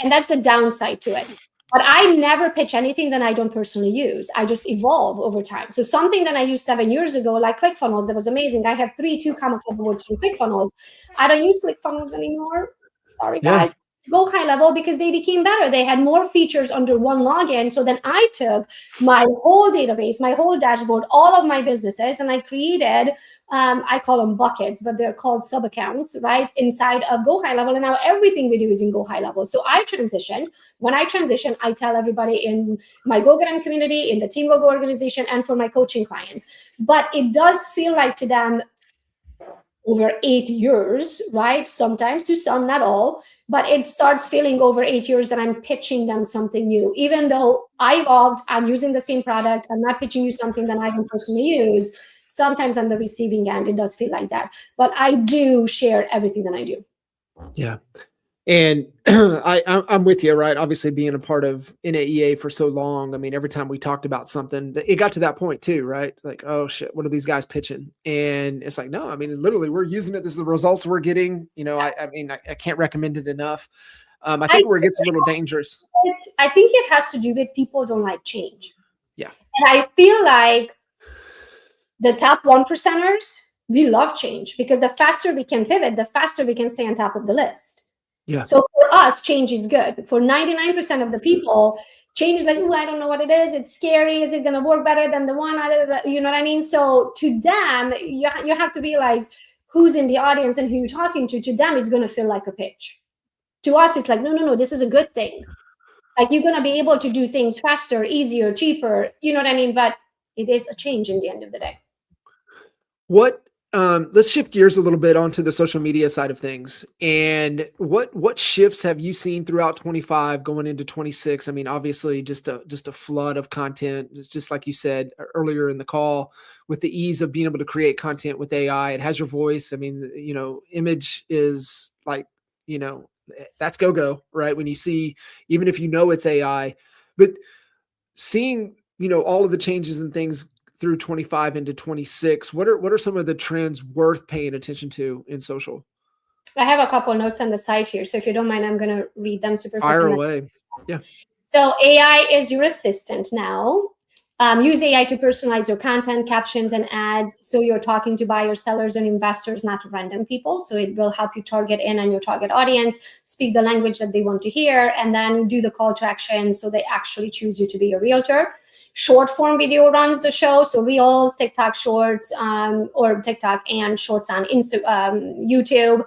And that's the downside to it. But I never pitch anything that I don't personally use. I just evolve over time. So something that I used 7 years ago, like ClickFunnels, that was amazing. I have 3 2-comma club awards from ClickFunnels. I don't use ClickFunnels anymore. Sorry, guys. Go high level because they became better. They had more features under one login. So then I took my whole database, my whole dashboard, all of my businesses, and I created, I call them buckets, but they're called sub accounts, right? Inside of Go High Level. And now everything we do is in Go High Level. So I transitioned. When I transition, I tell everybody in my GoGram community, in the Team Go organization, and for my coaching clients. But it does feel like to them, over 8 years, right? Sometimes to some, not all, but it starts feeling over 8 years that I'm pitching them something new. Even though I evolved, I'm using the same product, I'm not pitching you something that I don't personally use. Sometimes on the receiving end, it does feel like that. But I do share everything that I do. Yeah. And I'm with you, right? Obviously being a part of NAEA for so long. I mean, every time we talked about something, it got to that point too, right? Like, oh shit, what are these guys pitching? And it's like, no, I mean, literally we're using it. This is the results we're getting. You know, I mean, I can't recommend it enough. I think where it gets a little dangerous. I think it has to do with people don't like change. Yeah. And I feel like the top 1%ers, we love change because the faster we can pivot, the faster we can stay on top of the list. Yeah. So for us, change is good. For 99% of the people, change is like, oh, I don't know what it is. It's scary. Is it going to work better than the one? You know what I mean? So to them, you have to realize who's in the audience and who you're talking to. To them, it's going to feel like a pitch. To us, it's like, no, this is a good thing. Like you're going to be able to do things faster, easier, cheaper. You know what I mean? But it is a change in the end of the day. Let's shift gears a little bit onto the social media side of things. And what shifts have you seen throughout 25 going into 26? I mean, obviously just a flood of content. It's just like you said earlier in the call, with the ease of being able to create content with AI. It has your voice. I mean, you know, image is like, you know, that's go, right? When you see, even if you know it's AI, but seeing, you know, all of the changes and things through 25 into 26, what are some of the trends worth paying attention to in social? I have a couple notes on the side here. So if you don't mind, I'm going to read them super quick. Fire away. Yeah. So AI is your assistant now. Use AI to personalize your content, captions, and ads. So you're talking to buyers, sellers, and investors, not random people. So it will help you target in on your target audience, speak the language that they want to hear, and then do the call to action so they actually choose you to be your realtor. Short form video runs the show. So Reels, TikTok Shorts, or TikTok and Shorts on YouTube.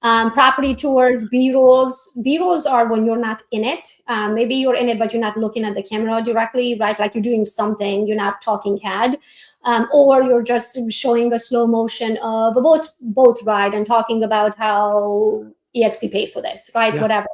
Property tours, B-rolls. B-rolls are when you're not in it. Maybe you're in it, but you're not looking at the camera directly, right? Like you're doing something, you're not talking CAD. Or you're just showing a slow motion of a boat ride and talking about how EXP paid for this, right? Yeah. Whatever.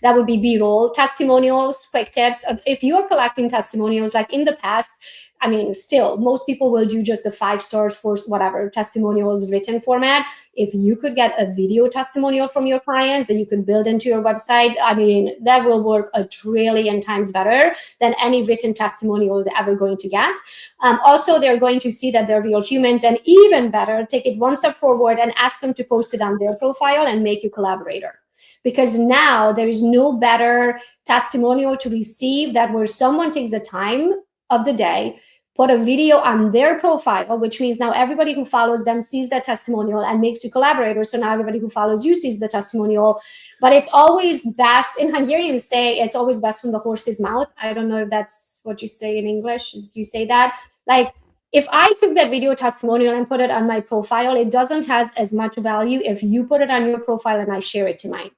That would be B-roll. Testimonials, quick tips. If you're collecting testimonials, like in the past, I mean, still, most people will do just the 5 stars for whatever testimonials written format. If you could get a video testimonial from your clients that you could build into your website, I mean, that will work a trillion times better than any written testimonial is ever going to get. Also, they're going to see that they're real humans, and even better, take it one step forward and ask them to post it on their profile and make you collaborator. Because now there is no better testimonial to receive that where someone takes the time of the day, put a video on their profile, which means now everybody who follows them sees that testimonial and makes you collaborator. So now everybody who follows you sees the testimonial. But it's always best, in Hungarian say, it's always best from the horse's mouth. I don't know if that's what you say in English, is you say that. Like, if I took that video testimonial and put it on my profile, it doesn't have as much value if you put it on your profile and I share it to mine.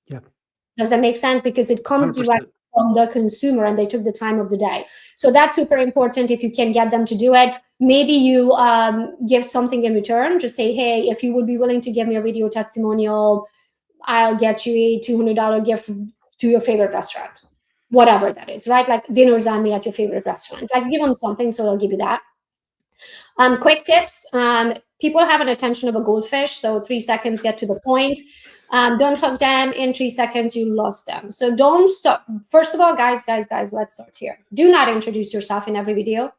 Yeah. Does that make sense? Because it comes 100%. directly from the consumer and they took the time of the day. So that's super important if you can get them to do it. Maybe you give something in return. Just say, hey, if you would be willing to give me a video testimonial, I'll get you a $200 gift to your favorite restaurant. Whatever that is, right? Like dinners on me at your favorite restaurant. Like give them something, so they'll give you that. Quick tips. People have an attention of a goldfish, so 3 seconds, get to the point. Don't hook them. In 3 seconds, you lost them. So don't stop. First of all, guys, let's start here. Do not introduce yourself in every video.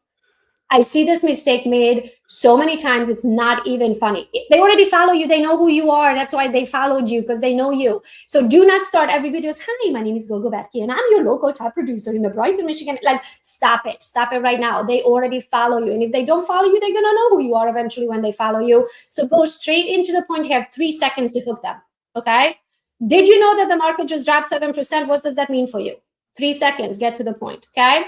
I see this mistake made so many times. It's not even funny. They already follow you. They know who you are. That's why they followed you, because they know you. So do not start every video as, hi, my name is Gogo Betke, and I'm your local top producer in the Brighton, Michigan. Like, stop it. Stop it right now. They already follow you. And if they don't follow you, they're going to know who you are eventually when they follow you. So go straight into the point. You have 3 seconds to hook them. Okay? Did you know that the market just dropped 7%? What does that mean for you? 3 seconds. Get to the point. Okay?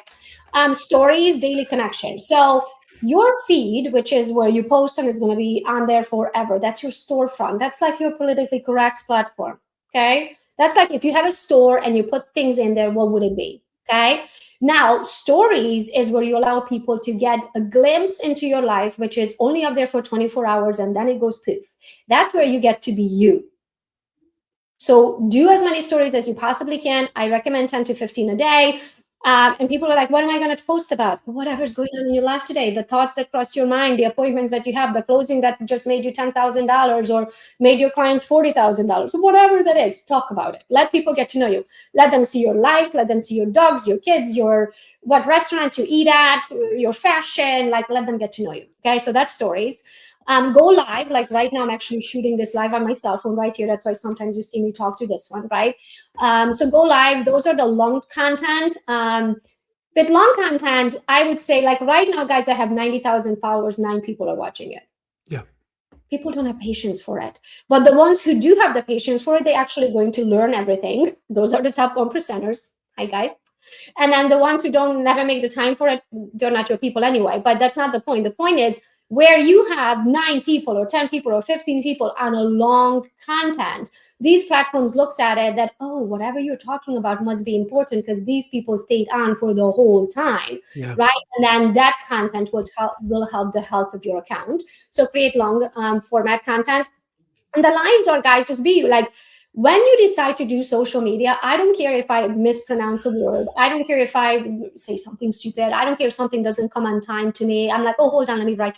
Stories, daily connection. So your feed, which is where you post and is going to be on there forever, that's your storefront. That's like your politically correct platform. Okay, that's like if you had a store and you put things in there, what would it be? Okay, now stories is where you allow people to get a glimpse into your life, which is only up there for 24 hours and then it goes poof. That's where you get to be you. So do as many stories as you possibly can. I recommend 10 to 15 a day. And people are like, what am I going to post about? Whatever's going on in your life today, the thoughts that cross your mind, the appointments that you have, the closing that just made you $10,000 or made your clients $40,000, so whatever that is, talk about it. Let people get to know you. Let them see your life. Let them see your dogs, your kids, your what restaurants you eat at, your fashion. Like, let them get to know you. Okay, so that's stories. Go live. Like right now, I'm actually shooting this live on my cell phone right here. That's why sometimes you see me talk to this one, right? So go live. Those are the long content. With long content, I would say, like right now, guys, I have 90,000 followers. 9 people are watching it. Yeah. People don't have patience for it. But the ones who do have the patience for it, they're actually going to learn everything. Those are the top 1%ers. Hi, guys. And then the ones who don't never make the time for it, they're not your people anyway. But that's not the point. The point is, where you have 9 people or 10 people or 15 people on a long content, these platforms looks at it that, oh, whatever you're talking about must be important because these people stayed on for the whole time, right? And then that content will help the health of your account. So create long format content. And the lives are, guys, just be like, when you decide to do social media, I don't care if I mispronounce a word. I don't care if I say something stupid. I don't care if something doesn't come on time to me. I'm like, oh, hold on, let me write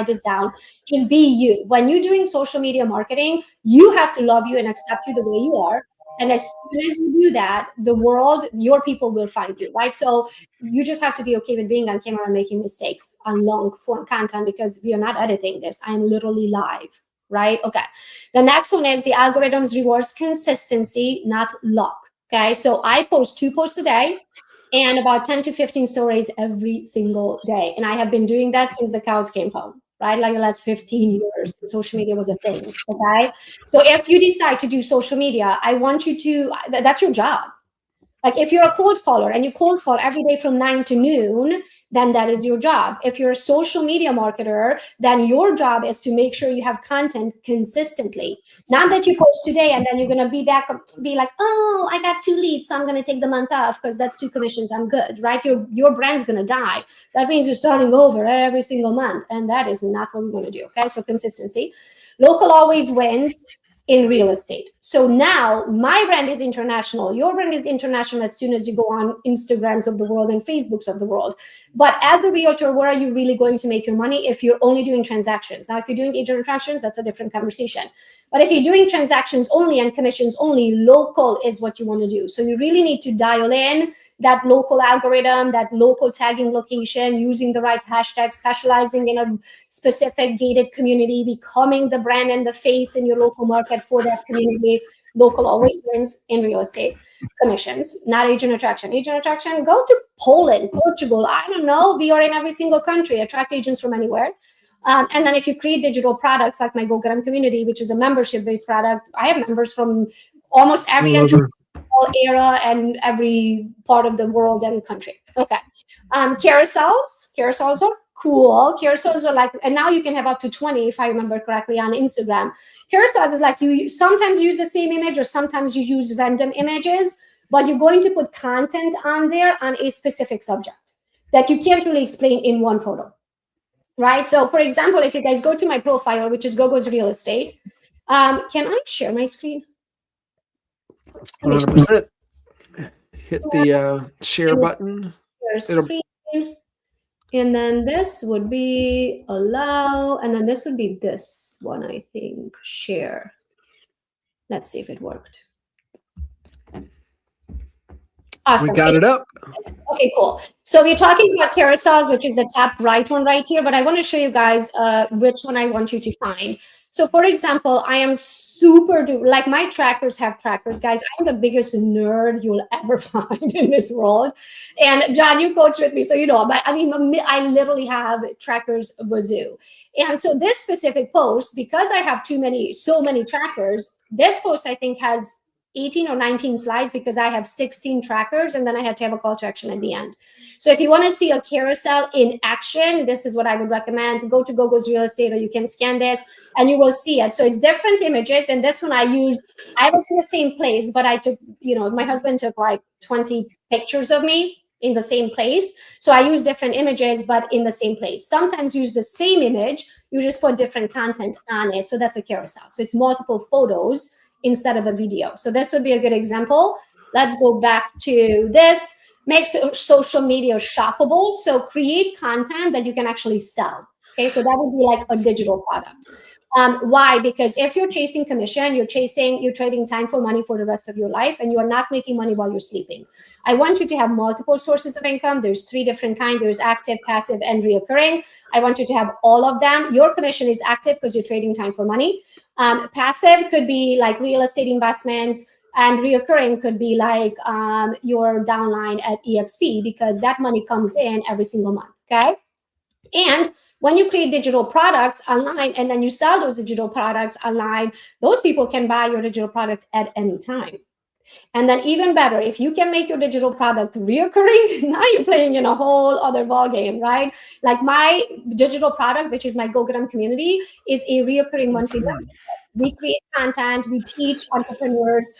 this down. Just be you. When you're doing social media marketing, you have to love you and accept you the way you are. And as soon as you do that, the world, your people will find you, right? So you just have to be okay with being on camera and making mistakes on long form content, because we are not editing this. I'm literally live. Right? Okay. The next one is the algorithms rewards consistency, not luck. Okay. So I post 2 posts a day and about 10 to 15 stories every single day. And I have been doing that since the cows came home, right? Like the last 15 years, social media was a thing. Okay. So if you decide to do social media, I want you to, that's your job. Like if you're a cold caller and you cold call every day from 9 to noon, then that is your job. If you're a social media marketer, then your job is to make sure you have content consistently. Not that you post today and then you're going to be like, oh, I got 2 leads, so I'm going to take the month off because that's 2 commissions. I'm good, right? Your brand's going to die. That means you're starting over every single month. And that is not what we want to do. Okay. So consistency. Local always wins in real estate. So now my brand is international. Your brand is international as soon as you go on Instagrams of the world and Facebooks of the world. But as a realtor, where are you really going to make your money if you're only doing transactions? Now, if you're doing agent attractions, that's a different conversation. But if you're doing transactions only and commissions only, local is what you want to do. So you really need to dial in that local algorithm, that local tagging location, using the right hashtags, specializing in a specific gated community, becoming the brand and the face in your local market for that community. Local always wins in real estate. Commissions, not agent attraction. Agent attraction, go to Poland, Portugal, I don't know. We are in every single country, attract agents from anywhere. And then if you create digital products like my Go Get 'Em community, which is a membership-based product, I have members from almost every era and every part of the world and country. Okay. Carousels are cool. Carousels are like, and now you can have up to 20, if I remember correctly, on Instagram. Carousels is like you sometimes use the same image or sometimes you use random images, but you're going to put content on there on a specific subject that you can't really explain in one photo. Right? So for example, if you guys go to my profile, which is Gogo's Real Estate, can I share my screen? 100%. Hit the share button. Screen. And then this would be allow, and then this would be this one, I think, share. Let's see if it worked. Awesome. We got it up. Okay, cool. So we're talking about carousels, which is the top right one right here, but I want to show you guys which one I want you to find. So for example, I am super like my trackers have trackers, guys. I'm the biggest nerd you'll ever find in this world. And John, you coach with me, so you know, but I mean, I literally have trackers wazoo. And so this specific post, because I have so many trackers, this post I think has 18 or 19 slides because I have 16 trackers and then I had to have a call to action at the end. So if you want to see a carousel in action, this is what I would recommend. Go to GoGo's Real Estate, or you can scan this and you will see it. So it's different images. And this one I was in the same place, but I took, my husband took like 20 pictures of me in the same place. So I use different images, but in the same place. Sometimes use the same image, you just put different content on it. So that's a carousel. So it's multiple photos instead of a video. So this would be a good example. Let's go back to this. Make social media shoppable. So create content that you can actually sell. Okay, so that would be like a digital product. Why? Because if you're chasing commission, you're trading time for money for the rest of your life, and you are not making money while you're sleeping. I want you to have multiple sources of income. There's 3 different kinds. There's active, passive, and reoccurring. I want you to have all of them. Your commission is active because you're trading time for money. Passive could be like real estate investments, and reoccurring could be like your downline at EXP, because that money comes in every single month. Okay. And when you create digital products online and then you sell those digital products online, those people can buy your digital product at any time. And then even better, if you can make your digital product reoccurring, now you're playing in a whole other ball game, right? Like my digital product, which is my Go Get 'em community, is a reoccurring monthly membership. We create content, we teach entrepreneurs.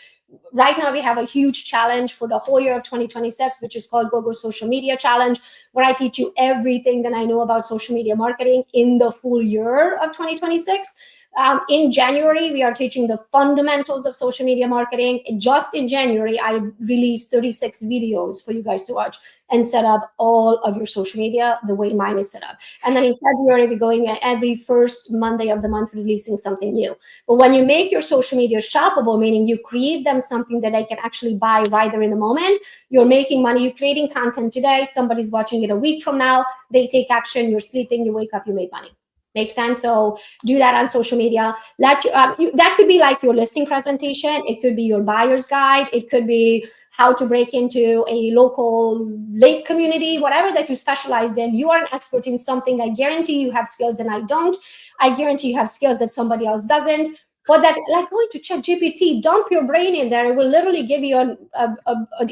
Right now, we have a huge challenge for the whole year of 2026, which is called GoGo Social Media Challenge, where I teach you everything that I know about social media marketing in the full year of 2026. In January, we are teaching the fundamentals of social media marketing. Just in January, I released 36 videos for you guys to watch and set up all of your social media the way mine is set up. And then in February, we're going every first Monday of the month releasing something new. But when you make your social media shoppable, meaning you create them something that they can actually buy right there in the moment, you're making money. You're creating content today. Somebody's watching it a week from now. They take action. You're sleeping. You wake up. You make money. Makes sense? So do that on social media. That could be like your listing presentation. It could be your buyer's guide. It could be how to break into a local lake community, whatever that you specialize in. You are an expert in something. I guarantee you have skills that I don't. I guarantee you have skills that somebody else doesn't. But that, like going to ChatGPT, dump your brain in there. It will literally give you an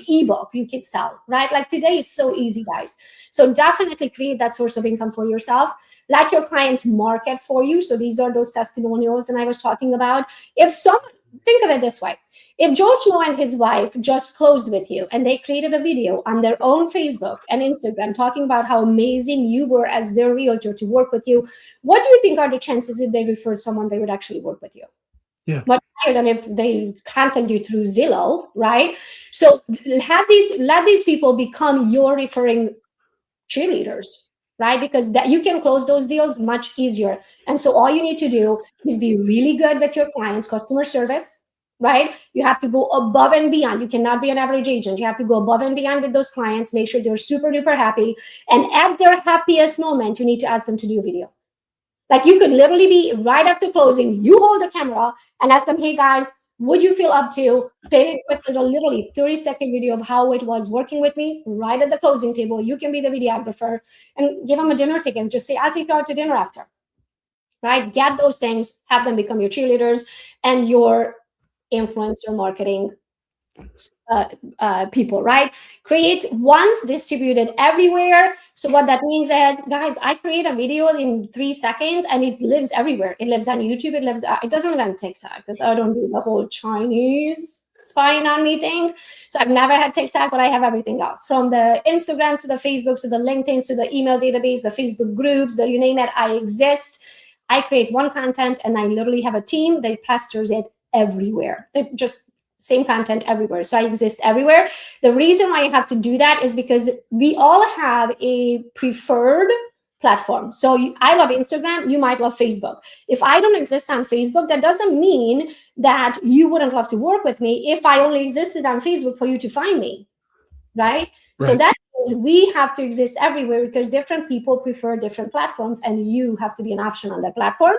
ebook you can sell, right? Like today, it's so easy, guys. So definitely create that source of income for yourself. Let your clients market for you. So these are those testimonials that I was talking about. If someone, think of it this way. If George Lowe and his wife just closed with you and they created a video on their own Facebook and Instagram talking about how amazing you were as their realtor to work with you, what do you think are the chances if they referred someone they would actually work with you? Yeah. Much higher than if they contact you through Zillow, right? So let these people become your referring cheerleaders, right? Because that you can close those deals much easier. And so all you need to do is be really good with your clients, customer service, right? You have to go above and beyond. You cannot be an average agent. You have to go above and beyond with those clients, make sure they're super duper happy. And at their happiest moment, you need to ask them to do a video. Like you could literally be right after closing, you hold the camera and ask them, hey guys, would you feel up to creating with a literally 30-second video of how it was working with me right at the closing table? You can be the videographer and give them a dinner ticket and just say, I'll take you out to dinner after, right? Get those things, have them become your cheerleaders and your influencer marketing people, right? Create once, distributed everywhere. So what that means is, guys, I create a video in 3 seconds and it lives everywhere. It lives on YouTube. It doesn't live on TikTok because I don't do the whole Chinese spying on me thing. So I've never had TikTok, but I have everything else, from the Instagrams to the Facebooks to the LinkedIns to the email database, the Facebook groups, you name it, I exist. I create one content and I literally have a team that plasters it everywhere. They just same content everywhere. So I exist everywhere. The reason why you have to do that is because we all have a preferred platform. So I love Instagram, you might love Facebook. If I don't exist on Facebook, that doesn't mean that you wouldn't love to work with me if I only existed on Facebook for you to find me. right? So that means we have to exist everywhere because different people prefer different platforms, and you have to be an option on that platform.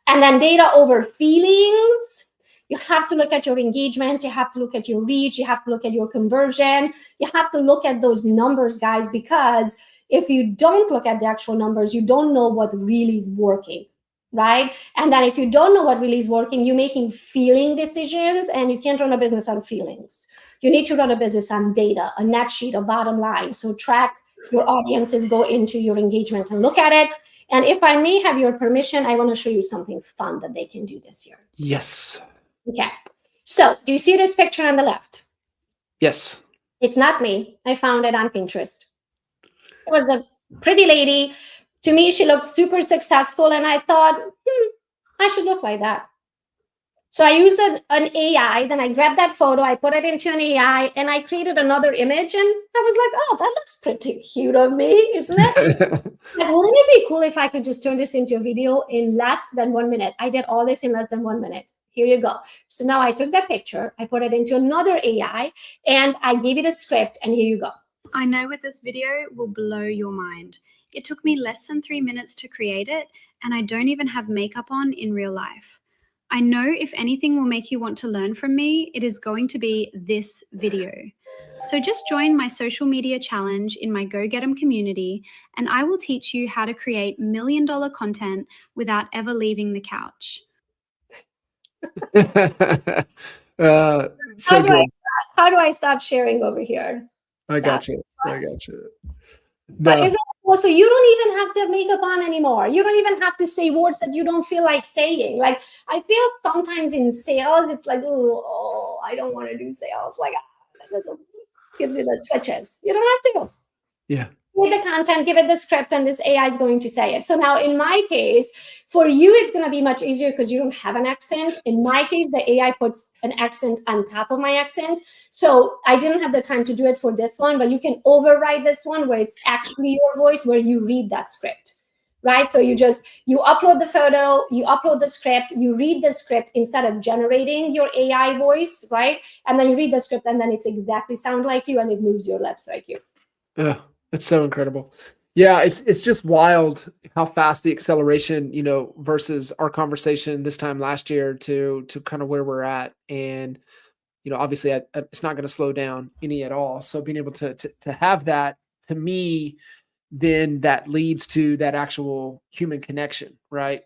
And then data over feelings. You have to look at your engagements. You have to look at your reach. You have to look at your conversion. You have to look at those numbers, guys, because if you don't look at the actual numbers, you don't know what really is working, right? And then if you don't know what really is working, you're making feeling decisions, and you can't run a business on feelings. You need to run a business on data, a net sheet, a bottom line. So track your audiences, go into your engagement and look at it. And if I may have your permission, I want to show you something fun that they can do this year. Yes. Okay. So do you see this picture on the left? Yes. It's not me. I found it on Pinterest. It was a pretty lady. To me, she looked super successful, and I thought, I should look like that. So I used an AI, then I grabbed that photo, I put it into an AI, and I created another image, and I was like, oh, that looks pretty cute of me, isn't it? Like, wouldn't it be cool if I could just turn this into a video in less than 1 minute? I did all this in less than 1 minute. Here you go. So now I took that picture, I put it into another AI, and I gave it a script, and here you go. I know what this video will blow your mind. It took me less than 3 minutes to create it, and I don't even have makeup on in real life. I know if anything will make you want to learn from me, it is going to be this video. So just join my social media challenge in my Go Get 'em community, and I will teach you how to create $1 million content without ever leaving the couch. So good. How do I stop sharing over here? I got you. I got you. But is it cool? So you don't even have to have makeup on anymore. You don't even have to say words that you don't feel like saying. Like, I feel sometimes in sales, it's like, oh, I don't want to do sales. Like, that gives you the twitches. You don't have to. Yeah. Give the content, give it the script, and this AI is going to say it. So now in my case, for you, it's going to be much easier because you don't have an accent. In my case, the AI puts an accent on top of my accent. So I didn't have the time to do it for this one, but you can override this one where it's actually your voice, where you read that script, right? So you upload the photo, you upload the script, you read the script instead of generating your AI voice, right? And then you read the script, and then it's exactly sound like you, and it moves your lips like you. Yeah. It's so incredible. Yeah, it's just wild how fast the acceleration, versus our conversation this time last year to kind of where we're at. And, obviously it's not going to slow down any at all. So being able to have that, to me, then that leads to that actual human connection, right?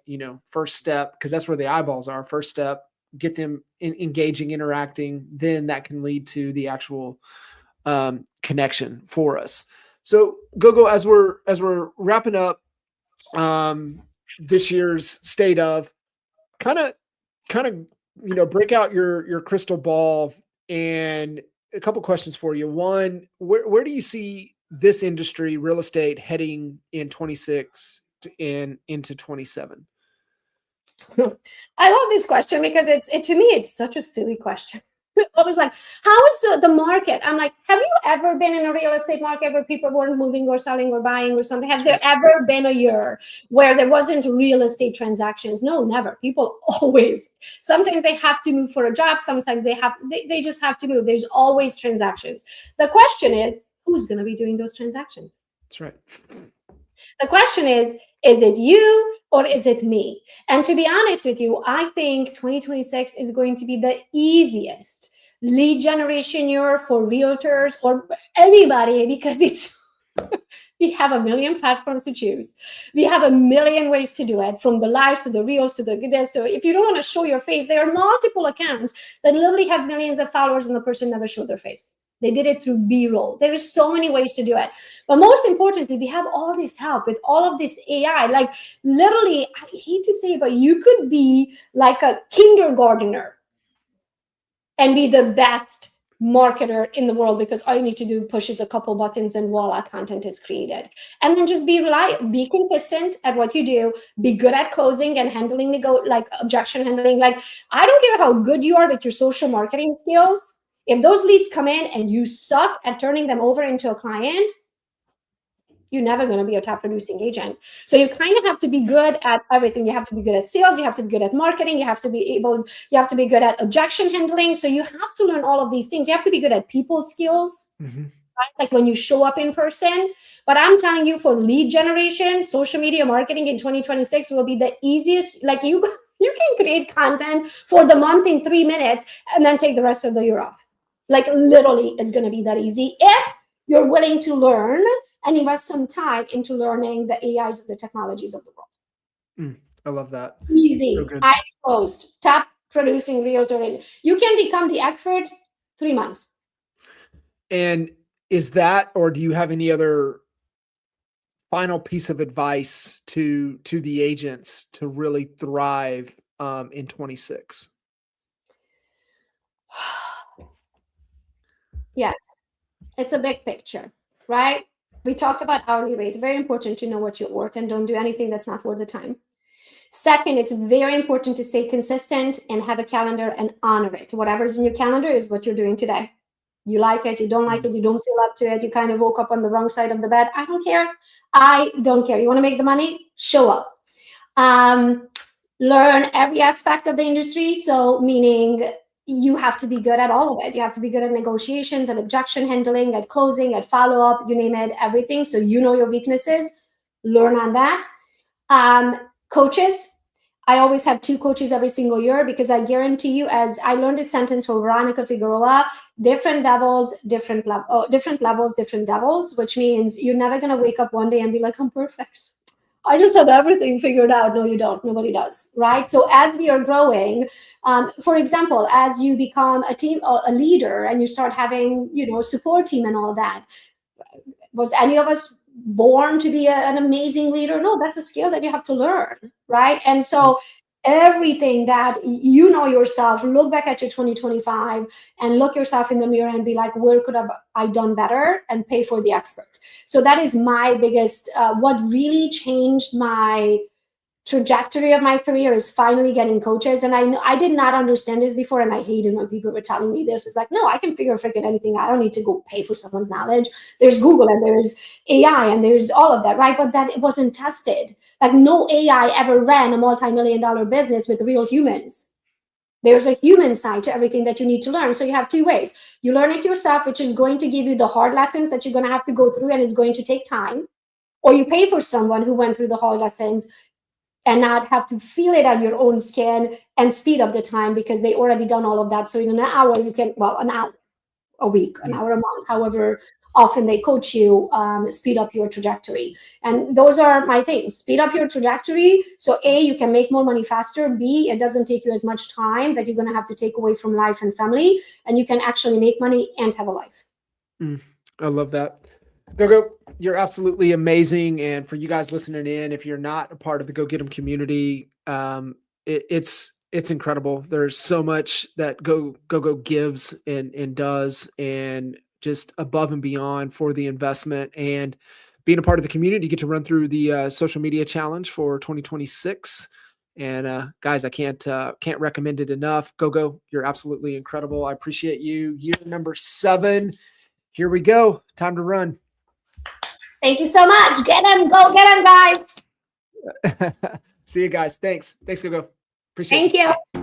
First step, because that's where the eyeballs are. First step, get them engaging, interacting, then that can lead to the actual connection for us. So Gogo, as we're wrapping up this year's state of, kind of break out your crystal ball, and a couple questions for you. One, where do you see this industry, real estate, heading in 26 and into 27? I love this question because to me it's such a silly question. I was like, how is the market? I'm like, have you ever been in a real estate market where people weren't moving or selling or buying or something? Has there ever been a year where there wasn't real estate transactions? No, never. People always, sometimes they have to move for a job. Sometimes they just have to move. There's always transactions. The question is, who's going to be doing those transactions? That's right. The question is it you or is it me? And to be honest with you, I think 2026 is going to be the easiest lead generation year for realtors or anybody, because we have a million platforms to choose. We have a million ways to do it, from the lives to the reels to the this. So if you don't want to show your face, there are multiple accounts that literally have millions of followers and the person never showed their face. They did it through B-roll. There are so many ways to do it. But most importantly, we have all this help with all of this AI. Like, literally, I hate to say it, but you could be like a kindergartner and be the best marketer in the world, because all you need to do pushes a couple buttons and voila, content is created. And then just be reliable, be consistent at what you do, be good at closing and handling objection handling. Like, I don't care how good you are with your social marketing skills. If those leads come in and you suck at turning them over into a client, you're never going to be a top producing agent. So you kind of have to be good at everything. You have to be good at sales. You have to be good at marketing. You have to be good at objection handling. So you have to learn all of these things. You have to be good at people skills. Mm-hmm. right? Like when you show up in person. But I'm telling you, for lead generation, social media marketing in 2026 will be the easiest. Like you can create content for the month in 3 minutes and then take the rest of the year off. Like literally, it's going to be that easy if you're willing to learn and invest some time into learning the AIs and the technologies of the world. I love that. Easy, So good. eyes closed, top producing realtor. You can become the expert 3 months. And is that, or do you have any other final piece of advice to the agents to really thrive in 26? Yes, it's a big picture, right? We talked about hourly rate. Very important to know what you're worth and don't do anything that's not worth the time. Second, it's very important to stay consistent and have a calendar and honor it. Whatever's in your calendar is what you're doing today. You like it, you don't like it, you don't feel up to it, you kind of woke up on the wrong side of the bed. I don't care. I don't care. You want to make the money? Show up. Learn every aspect of the industry. So meaning you have to be good at all of it. You have to be good at negotiations, at objection handling, at closing, at follow-up, you name it, everything. So you know your weaknesses, learn on that. Coaches, I always have 2 coaches every single year because I guarantee you, as I learned this sentence from Veronica Figueroa, different devils, different levels, different devils, which means you're never going to wake up one day and be like, I'm perfect. I just have everything figured out. No, you don't. Nobody does, right? So as we are growing, for example, as you become a team or a leader and you start having, support team and all that, was any of us born to be an amazing leader? No, that's a skill that you have to learn, right? And so everything that you know yourself, look back at your 2025 and look yourself in the mirror and be like, where could have I done better, and pay for the expert. So that is my biggest, what really changed my trajectory of my career is finally getting coaches. And I did not understand this before, and I hated when people were telling me this. It's like, no, I can figure freaking anything. I don't need to go pay for someone's knowledge. There's Google and there's AI and there's all of that, right? But that it wasn't tested. Like no AI ever ran a multi-million-dollar business with real humans. There's a human side to everything that you need to learn. So you have 2 ways. You learn it yourself, which is going to give you the hard lessons that you're going to have to go through, and it's going to take time. Or you pay for someone who went through the hard lessons and not have to feel it on your own skin and speed up the time because they already done all of that. So in an hour, you can, an hour a week, an hour a month, however often they coach you, speed up your trajectory. And those are my things. Speed up your trajectory. So A, you can make more money faster. B, it doesn't take you as much time that you're going to have to take away from life and family. And you can actually make money and have a life. I love that. Go, you're absolutely amazing. And for you guys listening in, if you're not a part of the Go Get 'em community, it's incredible. There's so much that Go gives and does, and just above and beyond for the investment. And being a part of the community, you get to run through the social media challenge for 2026. And guys, I can't recommend it enough. Go, you're absolutely incredible. I appreciate you. Year number 7. Here we go. Time to run. Thank you so much. Get them. Go get them, guys. See you guys. Thanks. Go. Appreciate it. Thank you.